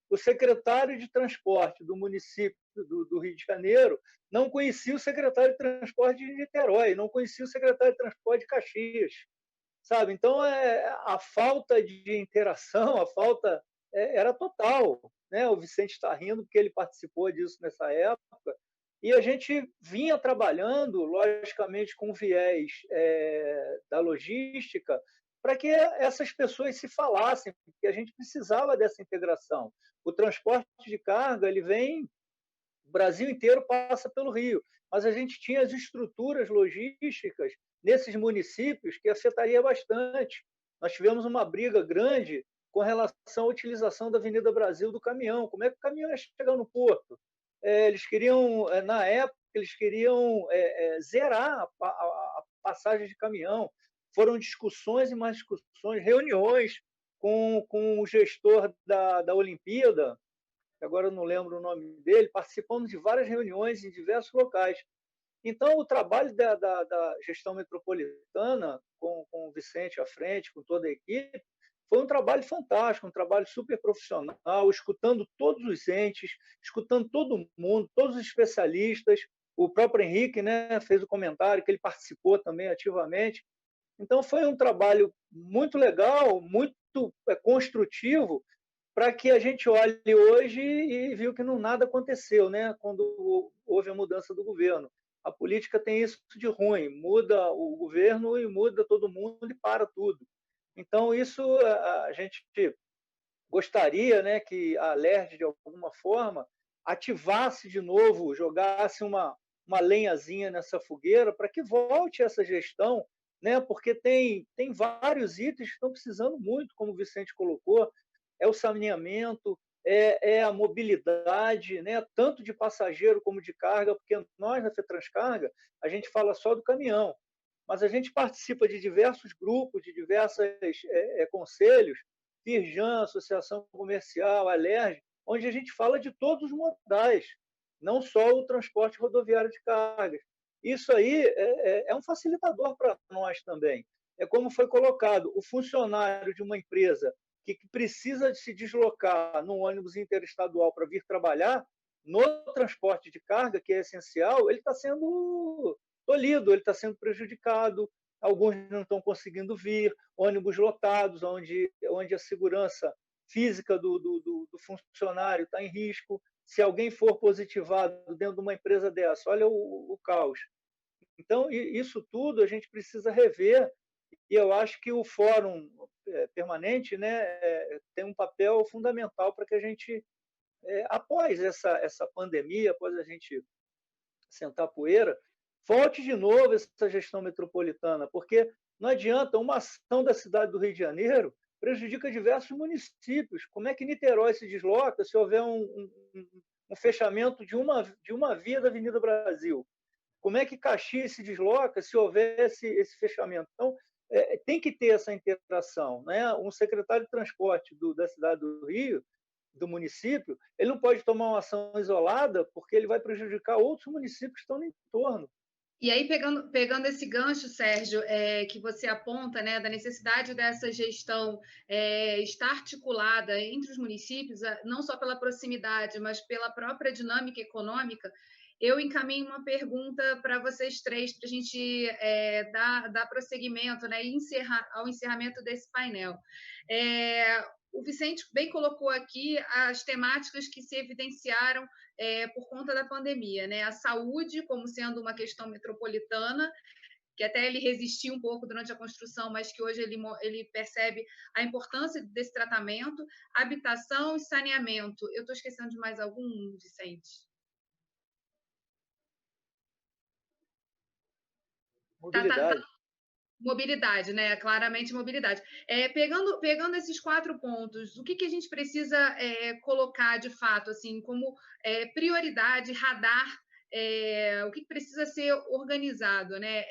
o secretário de Transporte do município do Rio de Janeiro não conhecia o secretário de Transporte de Niterói, não conhecia o secretário de Transporte de Caxias, sabe? Então, a falta de interação, era total, né? O Vicente está rindo porque ele participou disso nessa época, e a gente vinha trabalhando, logicamente, com o viés da logística, para que essas pessoas se falassem, porque a gente precisava dessa integração. O transporte de carga, ele vem, o Brasil inteiro passa pelo Rio, mas a gente tinha as estruturas logísticas nesses municípios que afetaria bastante. Nós tivemos uma briga grande com relação à utilização da Avenida Brasil do caminhão. Como é que o caminhão ia chegar no porto? Eles queriam, na época, zerar a passagem de caminhão. Foram discussões e mais discussões, reuniões com o gestor da Olimpíada, que agora eu não lembro o nome dele, participamos de várias reuniões em diversos locais. Então, o trabalho da gestão metropolitana, com o Vicente à frente, com toda a equipe, foi um trabalho fantástico, um trabalho super profissional, escutando todos os entes, escutando todo mundo, todos os especialistas. O próprio Henrique, né, fez o comentário que ele participou também ativamente. Então, foi um trabalho muito legal, muito construtivo, para que a gente olhe hoje e viu que nada aconteceu, né, quando houve a mudança do governo. A política tem isso de ruim, muda o governo e muda todo mundo e para tudo. Então, isso a gente gostaria, né, que a Alerj, de alguma forma, ativasse de novo, jogasse uma lenhazinha nessa fogueira para que volte essa gestão, né, porque tem vários itens que estão precisando muito, como o Vicente colocou, é o saneamento, é a mobilidade, né, tanto de passageiro como de carga, porque nós, na FETranscarga, a gente fala só do caminhão, mas a gente participa de diversos grupos, de diversos conselhos, Firjan, Associação Comercial, Alerj, onde a gente fala de todos os modais, não só o transporte rodoviário de cargas. Isso aí é um facilitador para nós também. É como foi colocado, o funcionário de uma empresa que precisa de se deslocar num ônibus interestadual para vir trabalhar, no transporte de carga, que é essencial, ele está sendo tolhido, ele está sendo prejudicado, alguns não estão conseguindo vir, ônibus lotados, onde a segurança física do funcionário está em risco. Se alguém for positivado dentro de uma empresa dessa, olha o caos. Então, isso tudo a gente precisa rever, e eu acho que o Fórum Permanente, né, tem um papel fundamental para que a gente, após essa pandemia, após a gente sentar poeira, volte de novo essa gestão metropolitana, porque não adianta, uma ação da cidade do Rio de Janeiro prejudica diversos municípios. Como é que Niterói se desloca se houver um fechamento de uma via da Avenida Brasil? Como é que Caxias se desloca se houver esse fechamento? Então, tem que ter essa interação, né? Um secretário de transporte da cidade do Rio, do município, ele não pode tomar uma ação isolada porque ele vai prejudicar outros municípios que estão no entorno. E aí, pegando esse gancho, Sérgio, que você aponta, né, da necessidade dessa gestão estar articulada entre os municípios, não só pela proximidade, mas pela própria dinâmica econômica, eu encaminho uma pergunta para vocês três, para a gente dar prosseguimento, né, e ao encerramento desse painel. O Vicente bem colocou aqui as temáticas que se evidenciaram por conta da pandemia, né? A saúde como sendo uma questão metropolitana, que até ele resistiu um pouco durante a construção, mas que hoje ele percebe a importância desse tratamento, habitação e saneamento. Eu estou esquecendo de mais algum, Vicente? Mobilidade. Mobilidade, né? Claramente mobilidade. Pegando esses 4 pontos, o que a gente precisa colocar de fato, assim, como prioridade, radar, o que precisa ser organizado, né?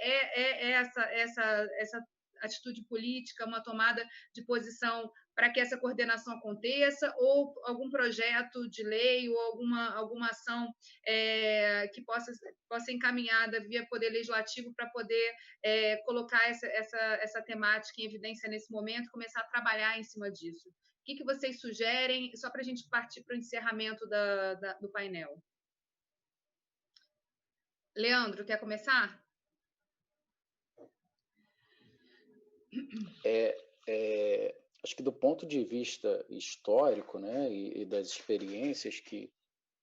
Essa atitude política, uma tomada de posição para que essa coordenação aconteça, ou algum projeto de lei, ou alguma ação que possa ser encaminhada via Poder Legislativo para poder colocar essa temática em evidência nesse momento, começar a trabalhar em cima disso. O que vocês sugerem, só para a gente partir para o encerramento do painel? Leandro, quer começar? Acho que do ponto de vista histórico, né, e das experiências que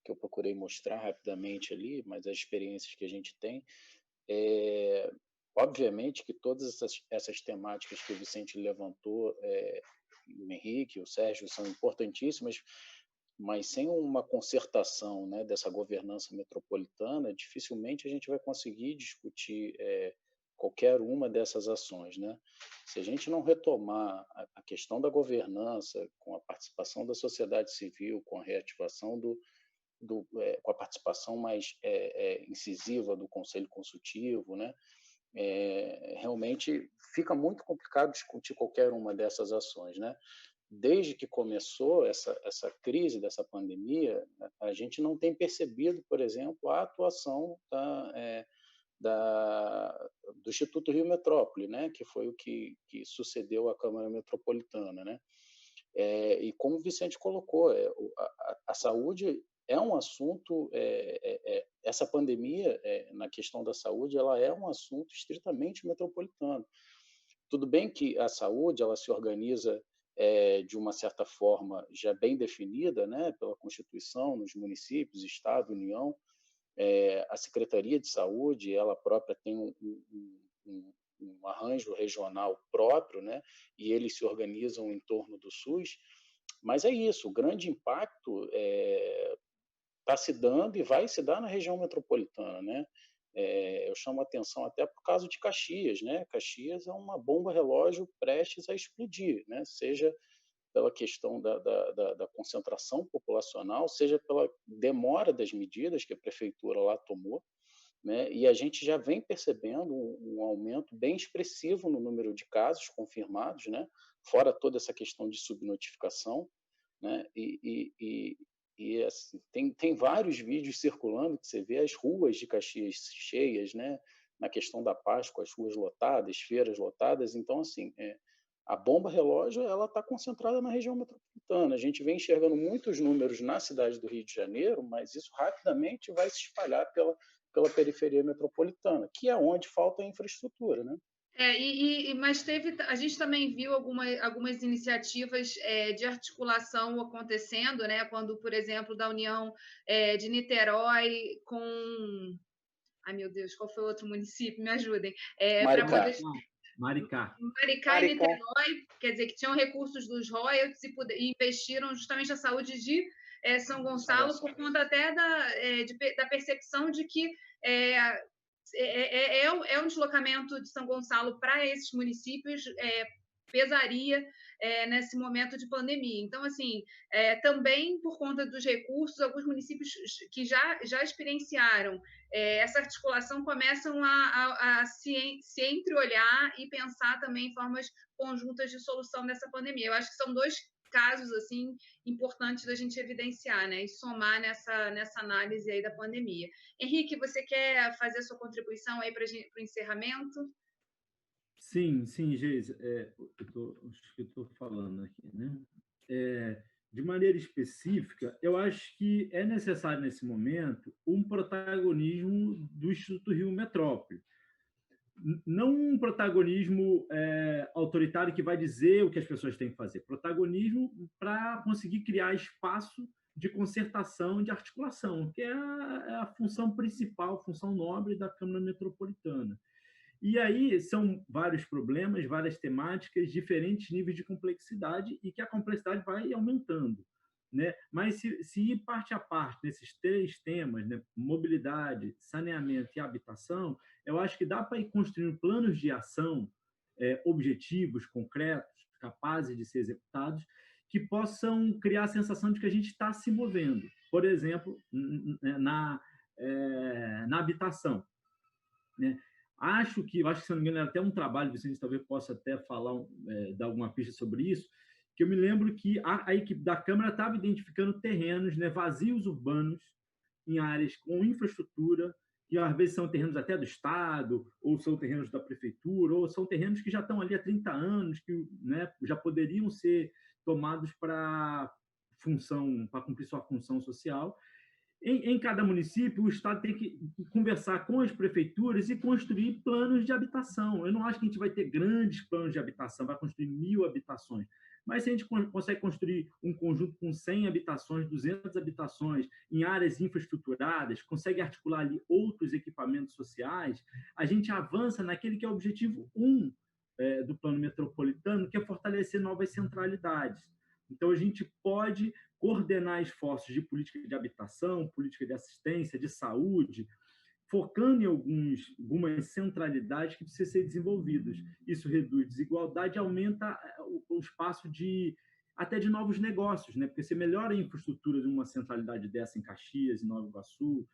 eu procurei mostrar rapidamente ali, mas as experiências que a gente tem, obviamente que todas essas temáticas que o Vicente levantou, o Henrique, o Sérgio, são importantíssimas, mas sem uma concertação, né, dessa governança metropolitana, dificilmente a gente vai conseguir discutir qualquer uma dessas ações, né? Se a gente não retomar a questão da governança, com a participação da sociedade civil, com a reativação com a participação mais incisiva do Conselho Consultivo, né? Realmente fica muito complicado discutir qualquer uma dessas ações, né? Desde que começou essa crise dessa pandemia, a gente não tem percebido, por exemplo, a atuação do Instituto Rio Metrópole, né, que foi o que sucedeu à Câmara Metropolitana, né? E como o Vicente colocou, a saúde é um assunto, essa pandemia, na questão da saúde, ela é um assunto estritamente metropolitano. Tudo bem que a saúde ela se organiza de uma certa forma já bem definida, né, pela Constituição, nos municípios, Estado, União, A Secretaria de Saúde, ela própria tem um arranjo regional próprio, né? E eles se organizam em torno do SUS. Mas é isso, o grande impacto está se dando e vai se dar na região metropolitana, né? Eu chamo a atenção até por causa de Caxias, né? Caxias é uma bomba relógio prestes a explodir, né? Seja pela questão da concentração populacional, seja pela demora das medidas que a prefeitura lá tomou, né? E a gente já vem percebendo um aumento bem expressivo no número de casos confirmados, né? Fora toda essa questão de subnotificação, né? E assim, tem vários vídeos circulando que você vê as ruas de Caxias cheias, né? Na questão da Páscoa, as ruas lotadas, feiras lotadas. Então, assim, a bomba relógio ela está concentrada na região metropolitana. A gente vem enxergando muitos números na cidade do Rio de Janeiro, mas isso rapidamente vai se espalhar pela periferia metropolitana, que é onde falta a infraestrutura, né? Mas a gente também viu algumas iniciativas de articulação acontecendo, né? Quando, por exemplo, da União de Niterói com... Ai, meu Deus, qual foi o outro município? Me ajudem. Maricá e Niterói, quer dizer, que tinham recursos dos royalties e investiram justamente a saúde de São Gonçalo por conta até da percepção de que um deslocamento de São Gonçalo para esses municípios pesaria nesse momento de pandemia. Então, assim, também por conta dos recursos, alguns municípios que já experienciaram essa articulação começam a se entreolhar e pensar também em formas conjuntas de solução dessa pandemia. Eu acho que são dois casos assim importantes da gente evidenciar, né, e somar nessa análise aí da pandemia. Henrique, você quer fazer a sua contribuição aí para o encerramento? Sim, Geisa, acho que eu estou falando aqui, né? De maneira específica, eu acho que é necessário, nesse momento, um protagonismo do Instituto Rio Metrópole. Não um protagonismo autoritário que vai dizer o que as pessoas têm que fazer, protagonismo para conseguir criar espaço de concertação, de articulação, que é a função principal, função nobre da Câmara Metropolitana. E aí são vários problemas, várias temáticas, diferentes níveis de complexidade e que a complexidade vai aumentando, né? Mas se ir parte a parte nesses três temas, né, mobilidade, saneamento e habitação, eu acho que dá para ir construindo planos de ação objetivos, concretos, capazes de ser executados, que possam criar a sensação de que a gente está se movendo. Por exemplo, na habitação, né? Acho que, se não me engano, era até um trabalho, Vicente talvez possa até falar, dar alguma pista sobre isso, que eu me lembro que a equipe da Câmara estava identificando terrenos, né, vazios urbanos em áreas com infraestrutura, que às vezes são terrenos até do Estado, ou são terrenos da Prefeitura, ou são terrenos que já estão ali há 30 anos, que, né, já poderiam ser tomados para cumprir sua função social. Em cada município, o Estado tem que conversar com as prefeituras e construir planos de habitação. Eu não acho que a gente vai ter grandes planos de habitação, vai construir 1.000 habitações, mas se a gente consegue construir um conjunto com 100 habitações, 200 habitações, em áreas infraestruturadas, consegue articular ali outros equipamentos sociais, a gente avança naquele que é o objetivo 1 do plano metropolitano, que é fortalecer novas centralidades. Então, a gente pode coordenar esforços de política de habitação, política de assistência, de saúde, focando em algumas centralidades que precisam ser desenvolvidas. Isso reduz desigualdade e aumenta o espaço até de novos negócios, né? Porque você melhora a infraestrutura de uma centralidade dessa em Caxias, em Nova Iguaçu,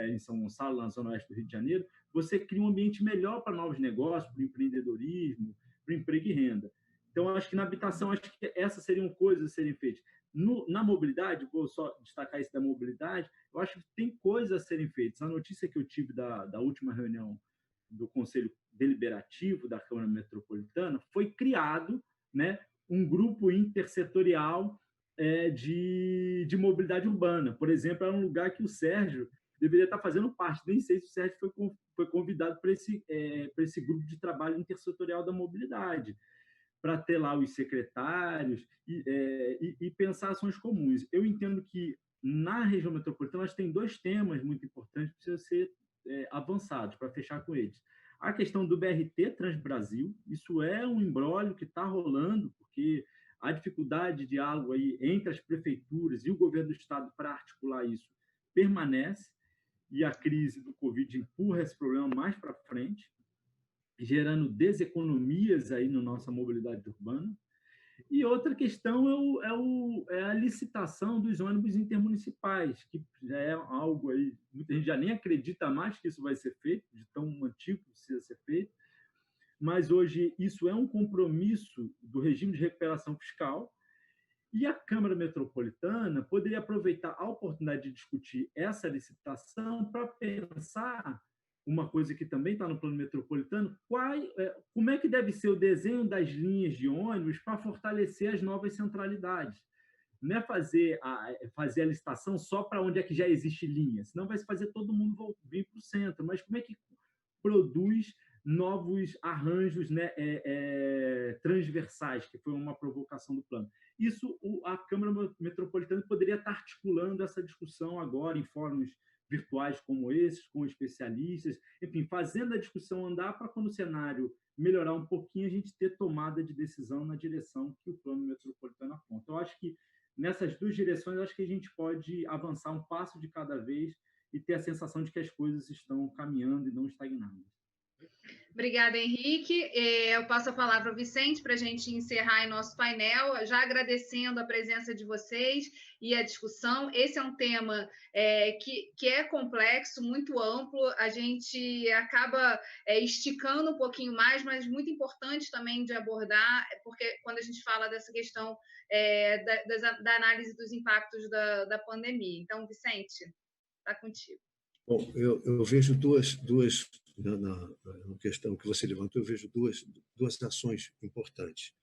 em São Gonçalo, na zona oeste do Rio de Janeiro, você cria um ambiente melhor para novos negócios, para o empreendedorismo, para o emprego e renda. Então, acho que na habitação, acho que essas seriam coisas a serem feitas. Na mobilidade, vou só destacar isso da mobilidade, eu acho que tem coisas a serem feitas. A notícia que eu tive da última reunião do Conselho Deliberativo da Câmara Metropolitana foi criado, né, um grupo intersetorial de mobilidade urbana. Por exemplo, era um lugar que o Sérgio deveria estar fazendo parte. Nem sei se o Sérgio foi convidado para esse grupo de trabalho intersetorial da mobilidade. para ter lá os secretários e pensar ações comuns. Eu entendo que, na região metropolitana, nós tem 2 temas muito importantes que precisam ser avançados, para fechar com eles. A questão do BRT Transbrasil, isso é um imbróglio que está rolando, porque a dificuldade de diálogo aí entre as prefeituras e o governo do estado para articular isso permanece, e a crise do Covid empurra esse problema mais para frente, gerando deseconomias aí na nossa mobilidade urbana. E outra questão é a licitação dos ônibus intermunicipais, que já é algo aí, muita gente já nem acredita mais que isso vai ser feito, de tão antigo que precisa ser feito, mas hoje isso é um compromisso do regime de recuperação fiscal, e a Câmara Metropolitana poderia aproveitar a oportunidade de discutir essa licitação para pensar uma coisa que também está no plano metropolitano, como é que deve ser o desenho das linhas de ônibus para fortalecer as novas centralidades. Não é fazer a licitação só para onde é que já existe linha, senão vai se fazer todo mundo vir para o centro, mas como é que produz novos arranjos, né, transversais, que foi uma provocação do plano. Isso a Câmara Metropolitana poderia estar articulando essa discussão agora em fóruns virtuais como esses, com especialistas, enfim, fazendo a discussão andar para, quando o cenário melhorar um pouquinho, a gente ter tomada de decisão na direção que o plano metropolitano aponta. Eu acho que nessas 2 direções, acho que a gente pode avançar um passo de cada vez e ter a sensação de que as coisas estão caminhando e não estagnadas. Obrigada, Henrique. Eu passo a palavra ao Vicente para a gente encerrar em nosso painel, já agradecendo a presença de vocês e a discussão. Esse é um tema que é complexo, muito amplo, a gente acaba esticando um pouquinho mais, mas muito importante também de abordar, porque quando a gente fala dessa questão da análise dos impactos da pandemia. Então, Vicente, está contigo. Bom, eu vejo duas na questão que você levantou, eu vejo duas ações importantes.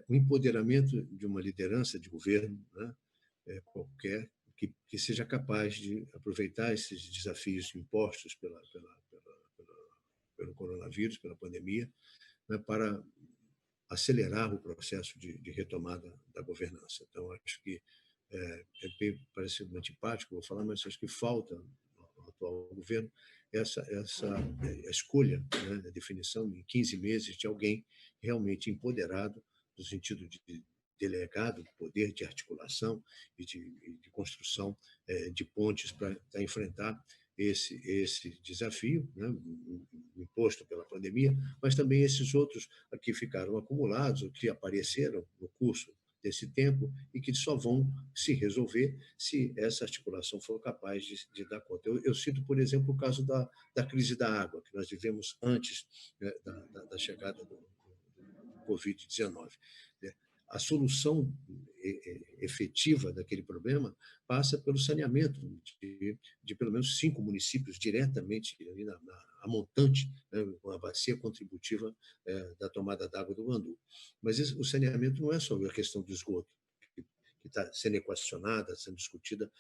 O empoderamento de uma liderança de governo, né, qualquer, que seja capaz de aproveitar esses desafios impostos pelo coronavírus, pela pandemia, né, para acelerar o processo de retomada da governança. Então, acho que parece antipático, vou falar, mas acho que falta ao atual governo a escolha, né, a definição em 15 meses de alguém realmente empoderado, no sentido de delegado de poder de articulação e de construção de pontes para enfrentar esse desafio, né, imposto pela pandemia, mas também esses outros que ficaram acumulados, ou que apareceram no curso desse tempo e que só vão se resolver se essa articulação for capaz de dar conta. Eu cito, por exemplo, o caso da crise da água, que nós vivemos antes, né, da chegada do Covid-19. A solução efetiva daquele problema passa pelo saneamento de pelo menos 5 municípios diretamente ali a montante, né, com a bacia contributiva da tomada d'água do Guandu. Mas o saneamento não é só a questão do esgoto, que está sendo equacionada, sendo discutida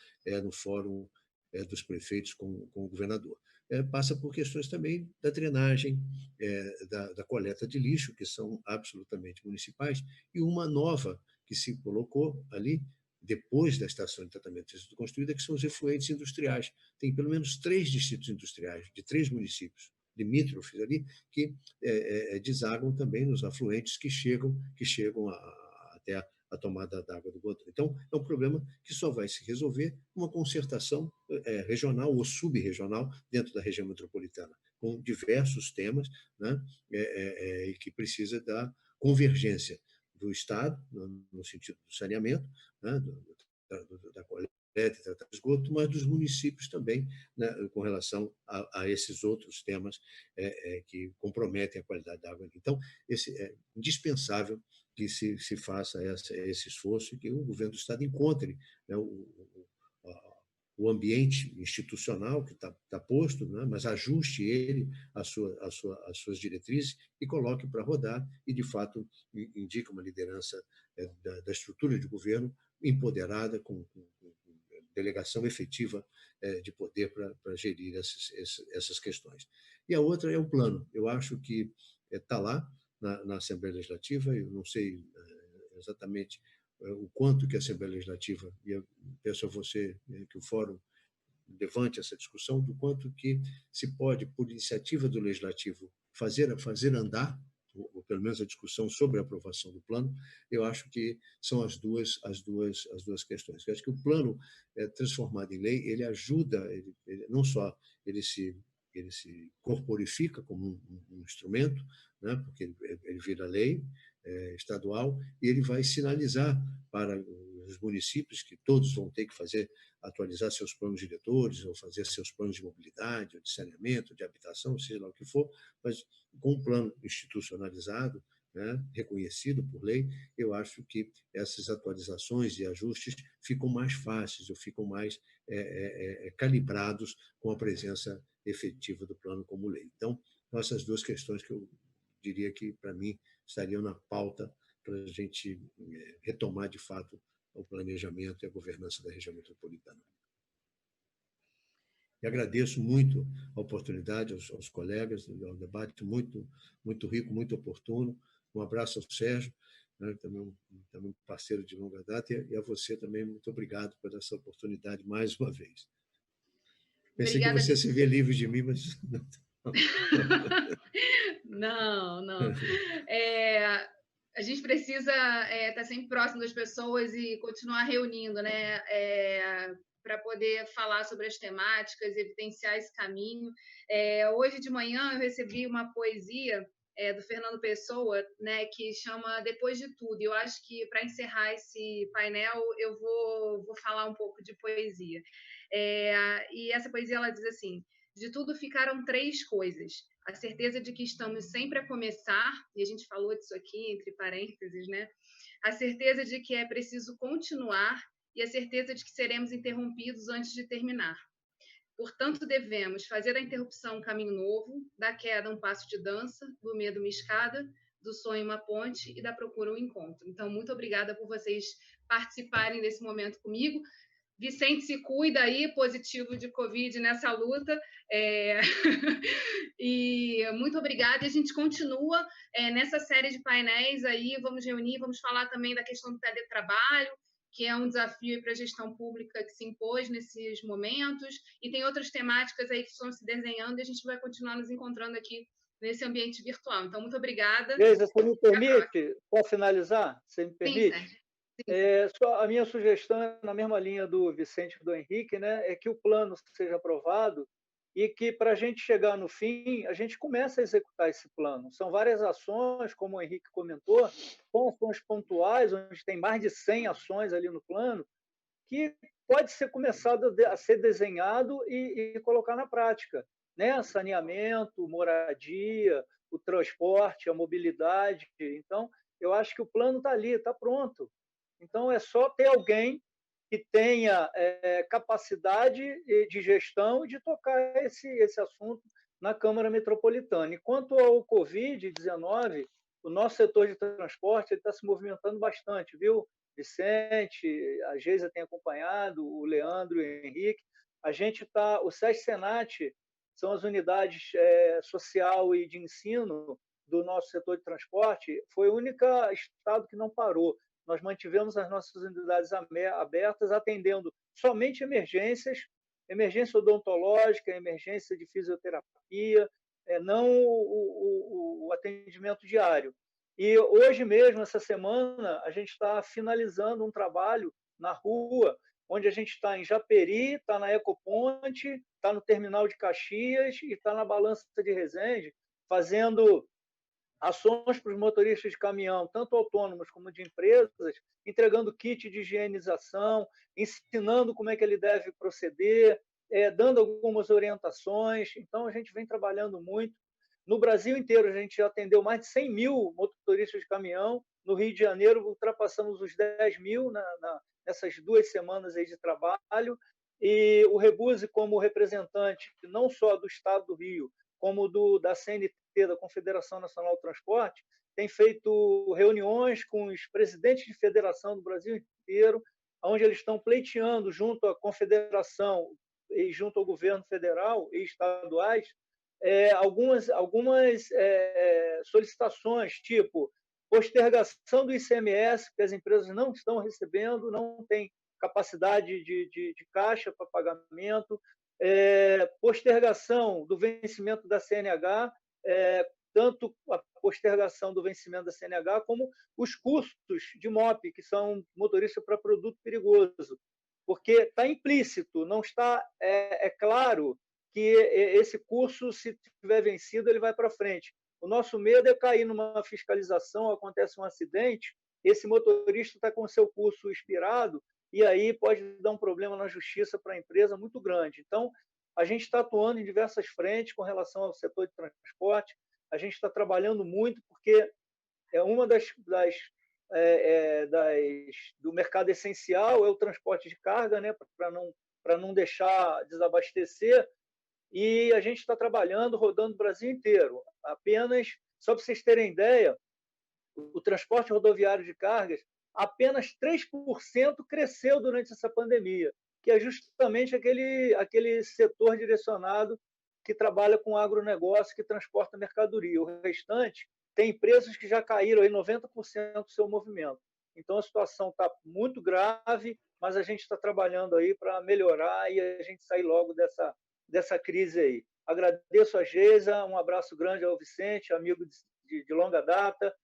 no fórum dos prefeitos com o governador. Passa por questões também da drenagem, da coleta de lixo, que são absolutamente municipais, e uma nova que se colocou ali, depois da estação de tratamento ter sido construída, que são os efluentes industriais. Tem pelo menos 3 distritos industriais, de 3 municípios limítrofes ali, que desagam também nos afluentes que chegam até a tomada d'água do Guandu. Então, é um problema que só vai se resolver com uma concertação regional ou sub-regional dentro da região metropolitana, com diversos temas, né, e que precisa da convergência do Estado, no sentido do saneamento, né, da coleta e tratamento de esgoto, mas dos municípios também, né, com relação a esses outros temas que comprometem a qualidade da água. Então, é indispensável que se faça esse esforço e que o governo do Estado encontre, né, o ambiente institucional que está posto, né, mas ajuste ele às suas diretrizes e coloque para rodar e, de fato, indique uma liderança da estrutura de governo empoderada, com delegação efetiva de poder para gerir essas questões. E a outra é o plano. Eu acho que está lá, na Assembleia Legislativa. Eu não sei exatamente o quanto que a Assembleia Legislativa, e eu peço a você que o Fórum levante essa discussão, do quanto que se pode, por iniciativa do Legislativo, fazer andar, ou pelo menos a discussão sobre a aprovação do plano. Eu acho que são as duas questões. Eu acho que o plano transformado em lei, ele ajuda, ele não só ele se corporifica como um instrumento, né, porque ele vira lei estadual, e ele vai sinalizar para os municípios, que todos vão ter que atualizar seus planos diretores, ou fazer seus planos de mobilidade, ou de saneamento, de habitação, seja lá o que for, mas com um plano institucionalizado, né, reconhecido por lei, eu acho que essas atualizações e ajustes ficam mais fáceis, ou ficam mais calibrados com a presença efetiva do plano como lei. Então, são essas duas questões que eu diria que, para mim, estariam na pauta para a gente retomar, de fato, o planejamento e a governança da região metropolitana. E agradeço muito a oportunidade aos colegas, ao debate muito, muito rico, muito oportuno. Um abraço ao Sérgio, né, também um parceiro de longa data, e a você também, muito obrigado por essa oportunidade mais uma vez. Pensei que você se vê livre de mim, mas... Não. A gente precisa estar sempre próximo das pessoas e continuar reunindo, né? Para poder falar sobre as temáticas, evidenciar esse caminho. Hoje de manhã eu recebi uma poesia do Fernando Pessoa, né, que chama Depois de Tudo. Eu acho que, para encerrar esse painel, eu vou falar um pouco de poesia. E essa poesia ela diz assim: de tudo ficaram 3 coisas. A certeza de que estamos sempre a começar, e a gente falou disso aqui entre parênteses, né? A certeza de que é preciso continuar e a certeza de que seremos interrompidos antes de terminar. Portanto, devemos fazer da interrupção um caminho novo, da queda um passo de dança, do medo uma escada, do sonho uma ponte e da procura um encontro. Então, muito obrigada por vocês participarem desse momento comigo. Vicente, se cuida aí, positivo de Covid nessa luta. E muito obrigada. E a gente continua nessa série de painéis aí, vamos reunir, vamos falar também da questão do teletrabalho, que é um desafio para a gestão pública que se impôs nesses momentos, e tem outras temáticas aí que estão se desenhando, e a gente vai continuar nos encontrando aqui nesse ambiente virtual. Então, muito obrigada. Geisa, você me permite, para finalizar, você me permite? Sim, só a minha sugestão é na mesma linha do Vicente e do Henrique, né? É que o plano seja aprovado e que, para a gente chegar no fim, a gente comece a executar esse plano. São várias ações, como o Henrique comentou, são ações pontuais, onde tem mais de 100 ações ali no plano, que pode ser começado a ser desenhado e colocar na prática, né? Saneamento, moradia, o transporte, a mobilidade. Então, eu acho que o plano está ali, está pronto. Então, é só ter alguém que tenha capacidade de gestão e de tocar esse assunto na Câmara Metropolitana. E quanto ao Covid-19, o nosso setor de transporte está se movimentando bastante, viu? Vicente, a Geisa tem acompanhado, o Leandro e o Henrique. A gente está... O SESC Senat são as unidades social e de ensino do nosso setor de transporte. Foi o único estado que não parou. Nós mantivemos as nossas unidades abertas, atendendo somente emergência odontológica, emergência de fisioterapia, não o atendimento diário. E hoje mesmo, essa semana, a gente está finalizando um trabalho na rua, onde a gente está em Japeri, está na Ecoponte, está no Terminal de Caxias e está na Balança de Resende, fazendo ações para os motoristas de caminhão, tanto autônomos como de empresas, entregando kit de higienização, ensinando como é que ele deve proceder, dando algumas orientações. Então, a gente vem trabalhando muito. No Brasil inteiro, a gente já atendeu mais de 100 mil motoristas de caminhão. No Rio de Janeiro, ultrapassamos os 10 mil nessas 2 semanas aí de trabalho. E o Rebuse, como representante não só do Estado do Rio, como da CNT, da Confederação Nacional do Transporte, tem feito reuniões com os presidentes de federação do Brasil inteiro, onde eles estão pleiteando junto à Confederação e junto ao governo federal e estaduais algumas solicitações, tipo postergação do ICMS, que as empresas não estão recebendo, não têm capacidade de caixa para pagamento, postergação do vencimento da CNH, tanto a postergação do vencimento da CNH como os custos de MOP, que são motorista para produto perigoso, porque está implícito, não está claro que esse curso, se tiver vencido, ele vai para frente. O nosso medo é cair numa fiscalização, acontece um acidente, esse motorista está com o seu curso expirado, e aí pode dar um problema na justiça para a empresa muito grande. Então, a gente está atuando em diversas frentes com relação ao setor de transporte, a gente está trabalhando muito, porque é uma do mercado essencial é o transporte de carga, né, para não deixar desabastecer, e a gente está trabalhando, rodando o Brasil inteiro. Apenas, só para vocês terem ideia, o transporte rodoviário de cargas, apenas 3% cresceu durante essa pandemia, que é justamente aquele setor direcionado que trabalha com agronegócio, que transporta mercadoria. O restante tem empresas que já caíram aí 90% do seu movimento. Então, a situação está muito grave, mas a gente está trabalhando aí para melhorar e a gente sair logo dessa crise aí. Agradeço a Geisa, um abraço grande ao Vicente, amigo de longa data,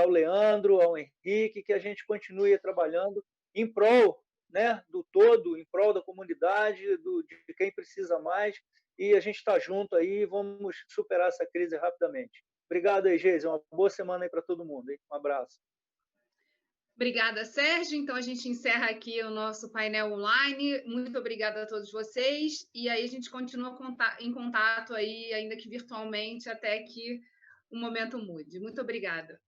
ao Leandro, ao Henrique, que a gente continue trabalhando em prol, né, do todo, em prol da comunidade, de quem precisa mais, e a gente está junto aí e vamos superar essa crise rapidamente. Obrigado aí, Geisa, uma boa semana aí para todo mundo, hein? Um abraço. Obrigada, Sérgio. Então, a gente encerra aqui o nosso painel online. Muito obrigada a todos vocês. E aí, a gente continua em contato aí, ainda que virtualmente, até que o momento mude. Muito obrigada.